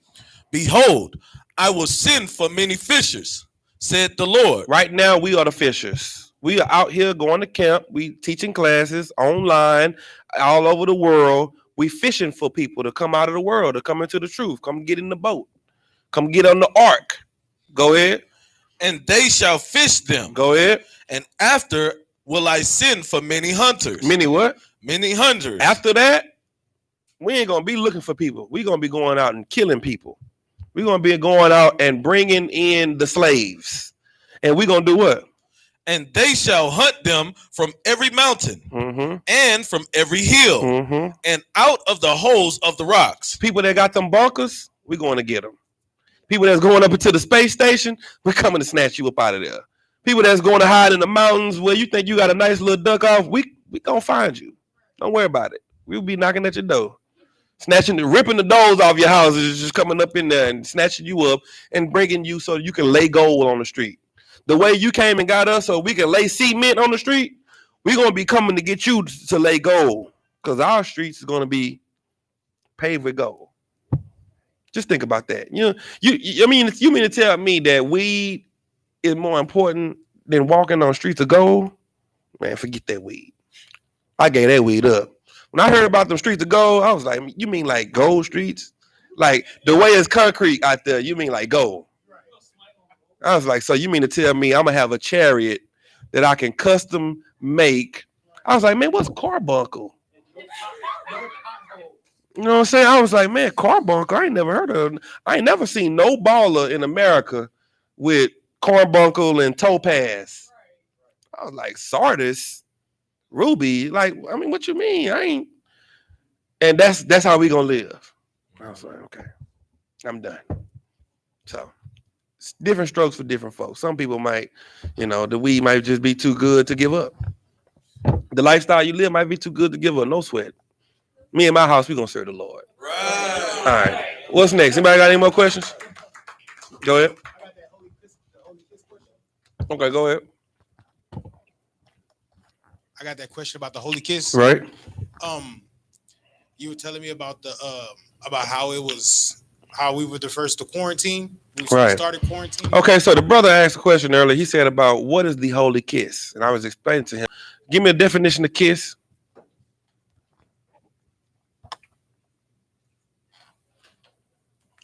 Behold, I will send for many fishers, said the Lord. Right now, we are the fishers. We are out here going to camp. We teaching classes online all over the world. We fishing for people to come out of the world, to come into the truth. Come get in the boat. Come get on the ark. Go ahead. And they shall fish them. Go ahead. And after will I send for many hunters. Many what? Many hunters. After that, we ain't going to be looking for people. We're going to be going out and killing people. We're going to be going out and bringing in the slaves. And we're going to do what? And they shall hunt them from every mountain, mm-hmm. and from every hill, mm-hmm. and out of the holes of the rocks. People that got them bunkers, we're going to get them. People that's going up into the space station, we're coming to snatch you up out of there. People that's going to hide in the mountains where you think you got a nice little duck off, we going to find you. Don't worry about it. We'll be knocking at your door. Ripping the doors off your houses, just coming up in there and snatching you up and bringing you so you can lay gold on the street. The way you came and got us so we can lay cement on the street, we're going to be coming to get you to lay gold, because our streets are going to be paved with gold. Just think about that. You mean to tell me that weed is more important than walking on streets of gold? Man, forget that weed. I gave that weed up. When I heard about them streets of gold, I was like, you mean like gold streets? Like the way it's concrete out there, you mean like gold? I was like, so you mean to tell me I'm going to have a chariot that I can custom make? I was like, man, what's carbuncle? You know what I'm saying? I was like, man, carbuncle, I ain't never heard of it. I ain't never seen no baller in America with carbuncle and topaz. I was like, Sardis, ruby, like, I mean, what you mean? I ain't. And that's how we gonna live. I was like, okay, I'm done. So it's different strokes for different folks. Some people might, the weed might just be too good to give up. The lifestyle you live might be too good to give up. No sweat. Me and my house, we gonna serve the Lord. Right. All right. What's next? Anybody got any more questions? Go ahead. Okay, go ahead. I got that question about the holy kiss. Right. You were telling me about about how we were the first to quarantine. We started quarantine. Okay, so the brother asked a question earlier. He said about what is the holy kiss, and I was explaining to him. Give me a definition of kiss.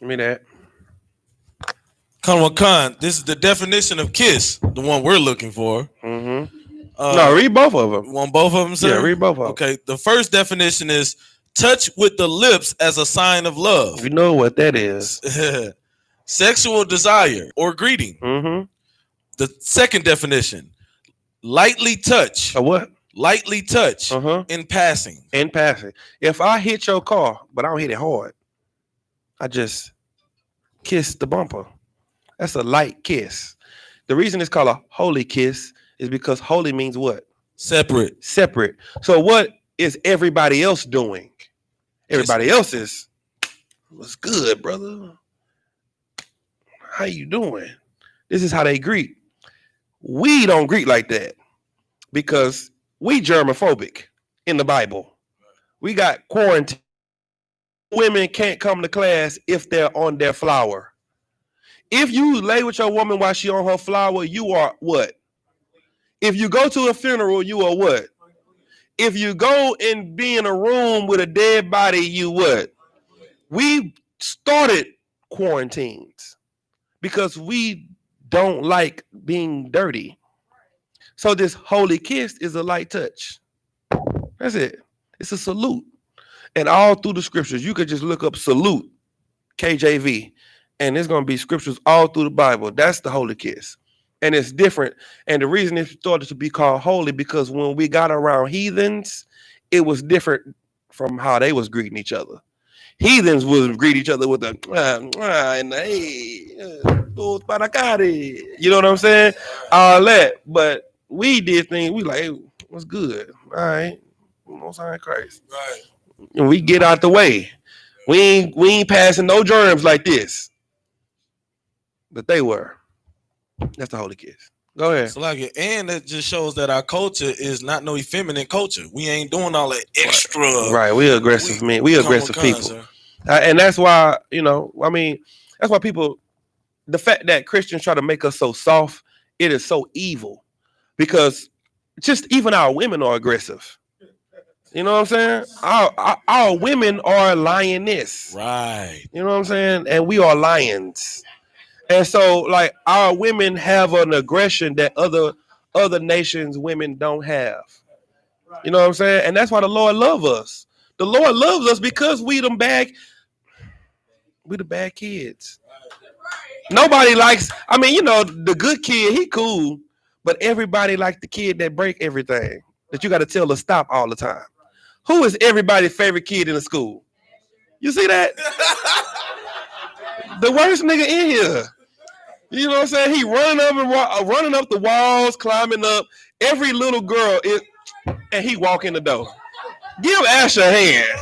Give me that. Khan, this is the definition of kiss, the one we're looking for. Mm-hmm. No, read both of them. Want both of them, sir? Yeah, read both of them. Okay, the first definition is touch with the lips as a sign of love. You know what that is. Sexual desire or greeting. Mm-hmm. The second definition, lightly touch. A what? Lightly touch in passing. In passing. If I hit your car, but I don't hit it hard, I just kiss the bumper. That's a light kiss. The reason it's called a holy kiss is because holy means what? Separate. Separate. So what is everybody else doing? Everybody else is, what's good, brother? How you doing? This is how they greet. We don't greet like that because we germophobic in the Bible. We got quarantine. Women can't come to class if they're on their flower. If you lay with your woman while she on her flower, you are what? If you go to a funeral, you are what? If you go and be in a room with a dead body, you what? We started quarantines because we don't like being dirty. So this holy kiss is a light touch. That's it. It's a salute. And all through the scriptures, you could just look up salute, KJV, and there's going to be scriptures all through the Bible. That's the holy kiss. And it's different. And the reason it started to be called holy because when we got around heathens, it was different from how they was greeting each other. Heathens would greet each other with a and hey, you know what I'm saying? All that. But we did things, we like, hey, what's good? All right. Most High Christ. Right. And we get out the way. We ain't passing no germs like this. But they were. That's the holy kiss. Go ahead. So and it just shows that our culture is not no effeminate culture. We ain't doing all that extra. Right. We aggressive men. We aggressive people. And that's why, that's why people, the fact that Christians try to make us so soft, it is so evil. Because just even our women are aggressive. You know what I'm saying? Our women are lioness. Right. You know what I'm saying? And we are lions. And so, like, our women have an aggression that other nations' women don't have. You know what I'm saying? And that's why the Lord loves us. The Lord loves us because we the bad kids. Nobody likes, the good kid, he cool, but everybody likes the kid that break everything, that you got to tell to stop all the time. Who is everybody's favorite kid in the school? You see that? The worst nigga in here. You know what I'm saying? He running up the walls, climbing up. Every little girl and he walk in the door. Give Asher a hand.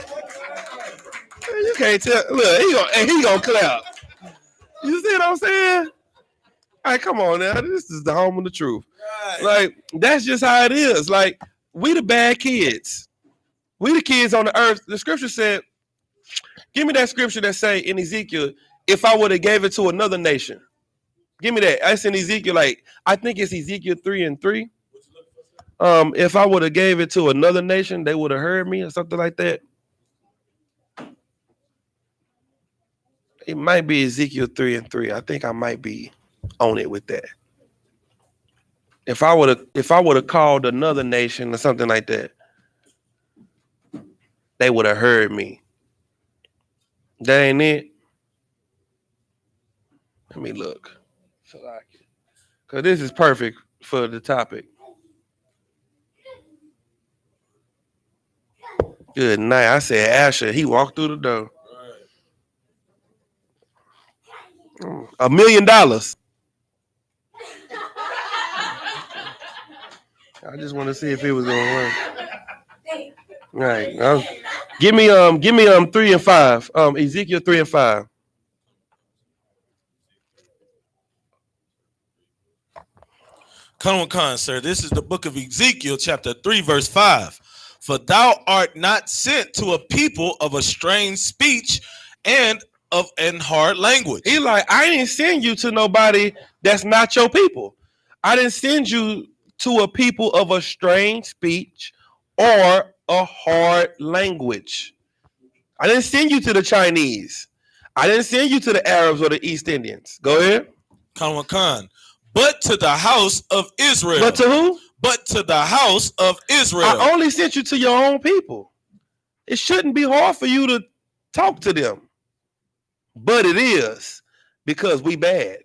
You can't tell. Look, he gonna clap. You see what I'm saying? All right, come on now. This is the home of the truth. Right. Like, that's just how it is. Like, we the bad kids. We the kids on the earth. The scripture said, give me that scripture that say in Ezekiel, if I would have gave it to another nation. Give me that. That's in Ezekiel, I think it's Ezekiel 3:3. If I would have gave it to another nation, they would have heard me or something like that. It might be Ezekiel 3:3. I think I might be on it with that. If I would have called another nation or something like that, they would have heard me. That ain't it. Let me look. Because this is perfect for the topic. Good night. I said Asher. He walked through the door. $1 million. I just want to see if it was gonna work. Right. Give me 3 and 5. Ezekiel 3 and 5. Con, sir. This is the book of Ezekiel, chapter 3, verse 5. For thou art not sent to a people of a strange speech and hard language. He like, I didn't send you to nobody that's not your people. I didn't send you to a people of a strange speech or a hard language. I didn't send you to the Chinese. I didn't send you to the Arabs or the East Indians. Go ahead. Con. But to the house of Israel. But to who? But to the house of Israel. I only sent you to your own people. It shouldn't be hard for you to talk to them. But it is, because we bad.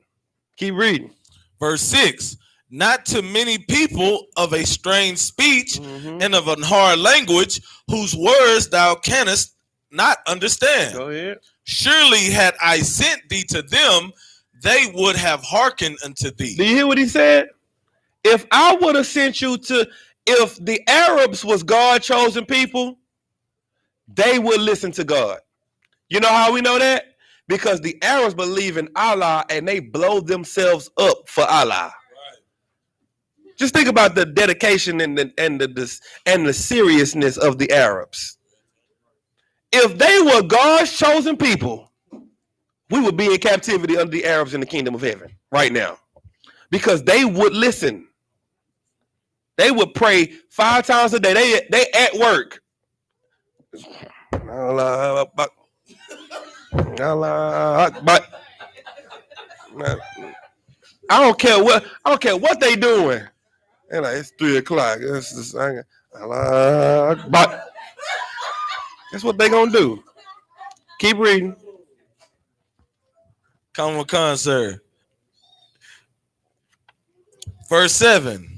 Keep reading. Verse 6. Not to many people of a strange speech and of a hard language, whose words thou canst not understand. Go ahead. Surely had I sent thee to them, they would have hearkened unto thee. Do you hear what he said? If I would have sent you to, if the Arabs was God-chosen people, they would listen to God. You know how we know that? Because the Arabs believe in Allah and they blow themselves up for Allah. Right. Just think about the dedication and the seriousness of the Arabs. If they were God's chosen people, we would be in captivity under the Arabs in the kingdom of heaven right now. Because they would listen. They would pray 5 times a day. They at work. Allah Akbar. Allah Akbar. I don't care what they doing. And like, it's 3 o'clock. Allah Akbar. That's what they gonna do. Keep reading. Con, sir. Verse 7.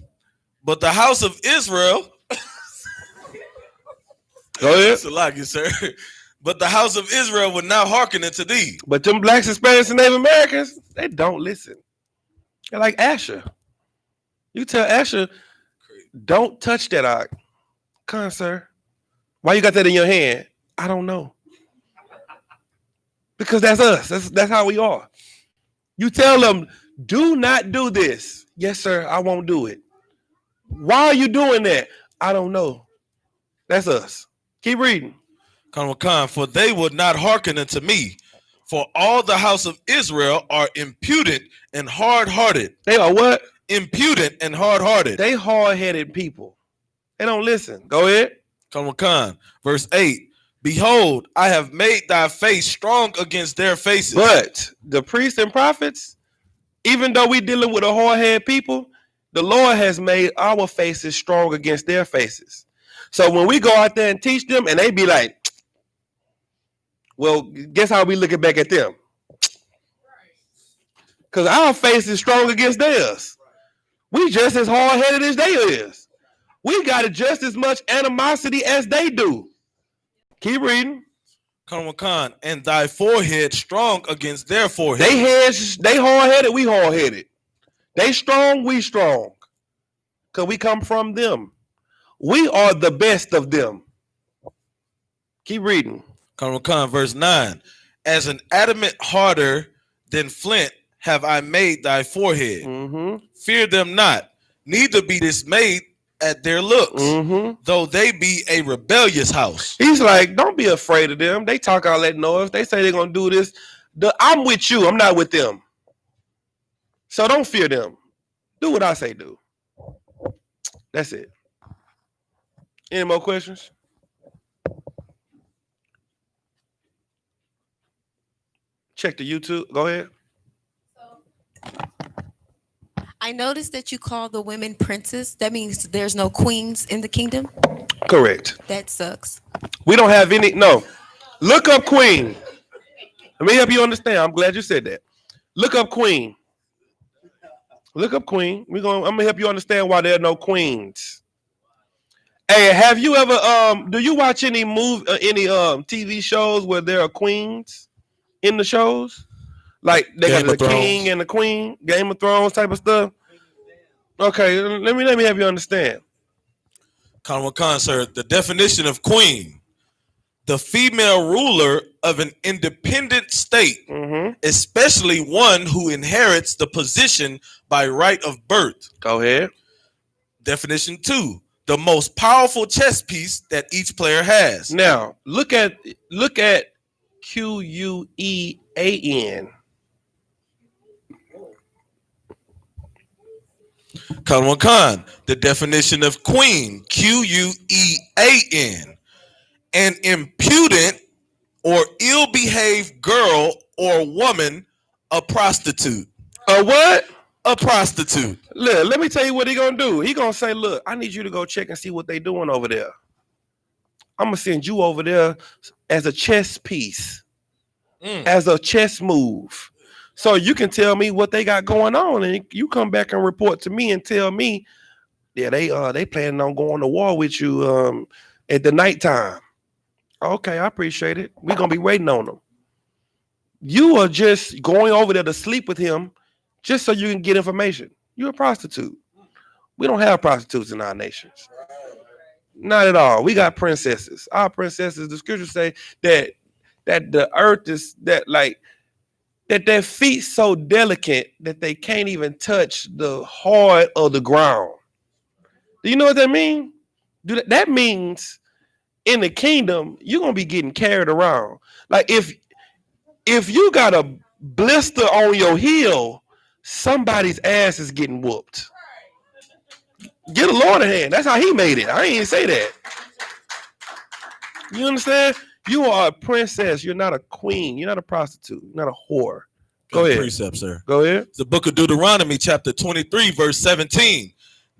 But the house of Israel. Go ahead. Salaki, sir. But the house of Israel would not hearken unto thee. But them blacks, Hispanics, and Native Americans, they don't listen. They're like Asher. You tell Asher, don't touch that ark. Con, sir. Why you got that in your hand? I don't know. Because that's us. That's how we are. You tell them, do not do this. Yes, sir, I won't do it. Why are you doing that? I don't know. That's us. Keep reading. Con, for they would not hearken unto me. For all the house of Israel are impudent and hard-hearted. They are what? Impudent and hard-hearted. They hard-headed people. They don't listen. Go ahead. Con. Verse 8. Behold, I have made thy face strong against their faces. But the priests and prophets, even though we're dealing with a hard-headed people, the Lord has made our faces strong against their faces. So when we go out there and teach them, and they be like, well, guess how we looking back at them? Because our face is strong against theirs. We just as hard-headed as they is. We got just as much animosity as they do. Keep reading. Con, and thy forehead strong against their forehead. They hard-headed, we hard-headed. They strong, we strong. Because we come from them. We are the best of them. Keep reading. Con, verse 9. As an adamant harder than flint have I made thy forehead. Fear them not, neither be dismayed at their looks, though they be a rebellious house. He's like, don't be afraid of them. They talk all that noise. They say they're going to do this. I'm with you. I'm not with them. So don't fear them. Do what I say do. That's it. Any more questions? Check the YouTube. Go ahead. I noticed that you call the women princes. That means there's no queens in the kingdom? Correct. That sucks. We don't have any. No. Look up queen. Let me help you understand. I'm glad you said that. Look up queen. Look up queen. I'm gonna help you understand why there are no queens. Hey, have you ever do you watch any TV shows where there are queens in the shows? Like they Game got of the Thrones. king and the queen, Game of Thrones type of stuff. Okay, let me have you understand. Sir, the definition of queen: the female ruler of an independent state, especially one who inherits the position by right of birth. Go ahead. Definition 2: the most powerful chess piece that each player has. Now look at QUEAN. Khan, the definition of queen: QUEAN, an impudent or ill-behaved girl or woman, a prostitute. A what? A prostitute. Look, let me tell you what he gonna do. He gonna say, look, I need you to go check and see what they doing over there. I'm gonna send you over there as a chess piece, as a chess move. So you can tell me what they got going on, and you come back and report to me and tell me, yeah, they planning on going to war with you at the nighttime. Okay, I appreciate it. We're gonna be waiting on them. You are just going over there to sleep with him just so you can get information. You're a prostitute. We don't have prostitutes in our nations. Not at all. We got princesses. Our princesses, the scriptures say that the earth is that their feet so delicate that they can't even touch the heart of the ground. Do you know what that means? That means in the kingdom, you're gonna be getting carried around. Like if you got a blister on your heel, somebody's ass is getting whooped. Get a Lord a hand. That's how he made it. I ain't even say that. You understand? You are a princess. You're not a queen. You're not a prostitute. You're not a whore. Go ahead. Precept, sir. Go ahead. The book of Deuteronomy, chapter 23, verse 17.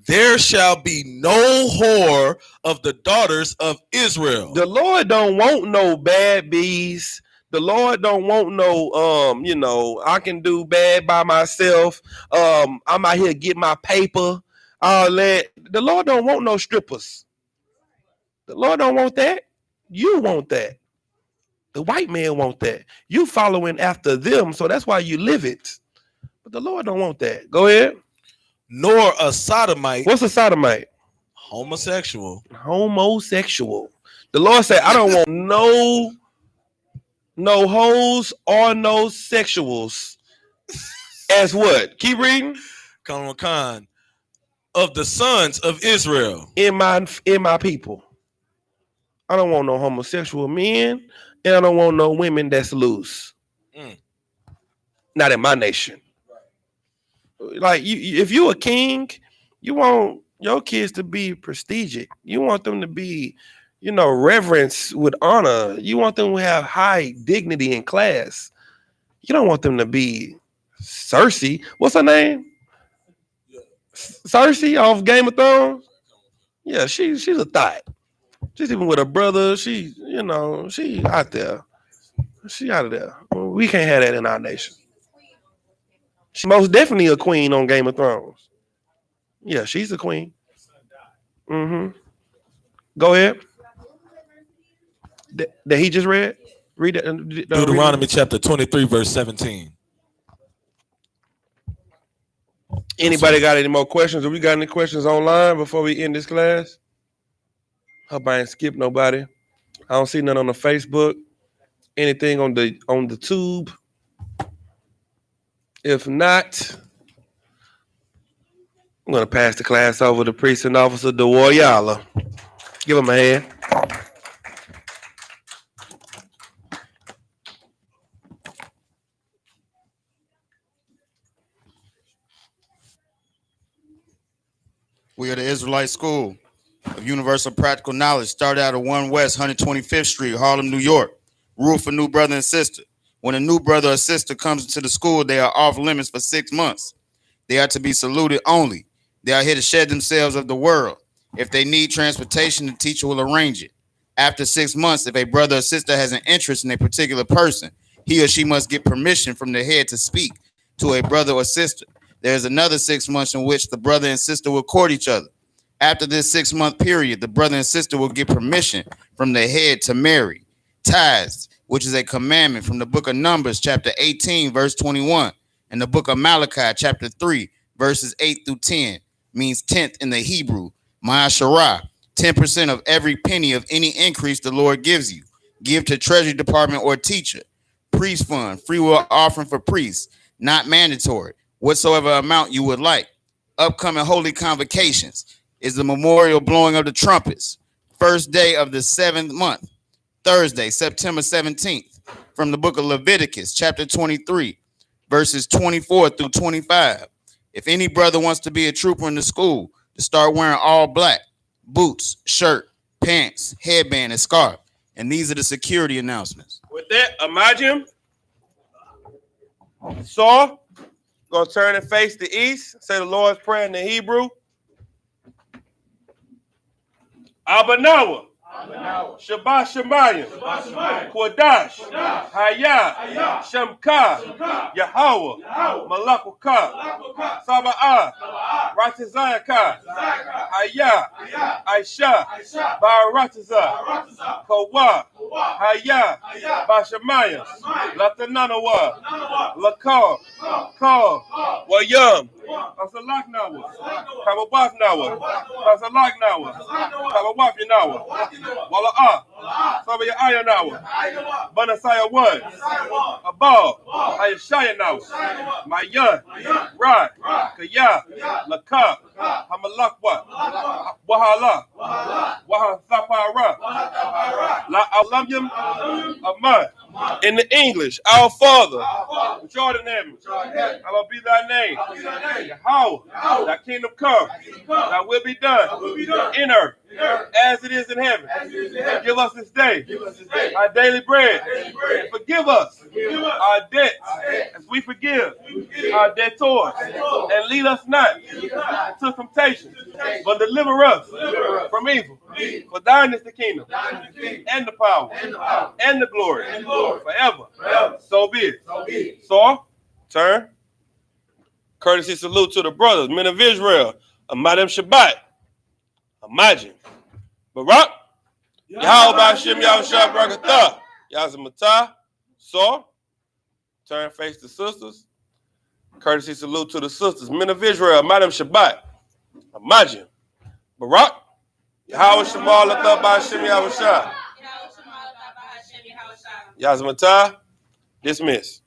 There shall be no whore of the daughters of Israel. The Lord don't want no bad bees. The Lord don't want no, I can do bad by myself. I'm out here get my paper. All that. The Lord don't want no strippers. The Lord don't want that. You want that. The white man want that. You following after them, so that's why you live it. But the Lord don't want that. Go ahead. Nor a sodomite. What's a sodomite? Homosexual. Homosexual. The Lord said, I don't want no hoes or no sexuals. As what? Keep reading. Khan. Of the sons of Israel. In my people. I don't want no homosexual men, and I don't want no women that's loose. Not in my nation. Like if you a king, you want your kids to be prestigious. You want them to be, reverence with honor. You want them to have high dignity and class. You don't want them to be Cersei. What's her name? Cersei off Game of Thrones. Yeah, she's a thought. She's even with her brother. She out there. She out of there. We can't have that in our nation. She's most definitely a queen on Game of Thrones. Yeah, she's a queen. Go ahead. That he just read? Read that. Deuteronomy chapter 23, verse 17. Anybody got any more questions? Have we got any questions online before we end this class? Hope I ain't skip nobody. I don't see none on the Facebook. Anything on the tube? If not, I'm gonna pass the class over to Precinct Officer DeWarriala. Give him a hand. We are the Israelite School of Universal Practical Knowledge. Started out at 1 West 125th Street, Harlem, New York. Rule for new brother and sister. When a new brother or sister comes into the school, they are off limits for 6 months. They are to be saluted only. They are here to shed themselves of the world. If they need transportation, the teacher will arrange it. After 6 months, if a brother or sister has an interest in a particular person, he or she must get permission from the head to speak to a brother or sister. There is another 6 months in which the brother and sister will court each other. After this 6 month period, the brother and sister will get permission from the head to marry. Tithes, which is a commandment from the book of Numbers, chapter 18, verse 21, and the book of Malachi, chapter 3, verses 8 through 10, means tenth in the Hebrew. Ma'asharah, 10% of every penny of any increase the Lord gives you. Give to treasury department or teacher. Priest fund, free will offering for priests, not mandatory, whatsoever amount you would like. Upcoming holy convocations is the memorial blowing of the trumpets. First day of the 7th month, Thursday, September 17th, from the book of Leviticus, chapter 23, verses 24 through 25. If any brother wants to be a trooper in the school, to start wearing all black, boots, shirt, pants, headband, and scarf. And these are the security announcements. With that, imagine Saul gonna turn and face the east. Say the Lord's Prayer in the Hebrew. Abanawa. Shabbat Shemayim, Kodash, Hayah, Shemka, Yahweh, Malakuka, Saba'ah, Ratizayaka, Hayah, Aisha, Baratiza, Kawa, Hayah, Bashamayim, Latananawa, Lakar, Kar, Wayam, Asalaknawa, Kababafnawa, Asalaknawa, Kababafinawa. Wala'ah, Sabaya Ayanawa, Banasaya 1, Abal, Ayashayanawa, Mayan, Rad, Kaya, Laka, Hamalakwa, Wahala, Wahasapara, La Alamyam, Amad. In the English, our Father, which art in heaven, hallowed be thy name. Yahweh, thy kingdom come, thy will be done in earth as it is in heaven. Give us this day our daily bread, and forgive us our debts as we forgive our debtors, and lead us not into temptation, but deliver us from evil. For thine is the kingdom, and the power, and the glory, forever. So be it. So, turn. Courtesy salute to the brothers, men of Israel. Amadem Shabbat. Imagine. Barak. Yahweh Hashem Yahushua Barakatah. Yazamatah. So, turn face the sisters. Courtesy salute to the sisters, men of Israel. Amadem Shabbat. Imagine. Barak. Yahweh Shemal Latah Hashem Yahushua. Yazamatah. Dismiss.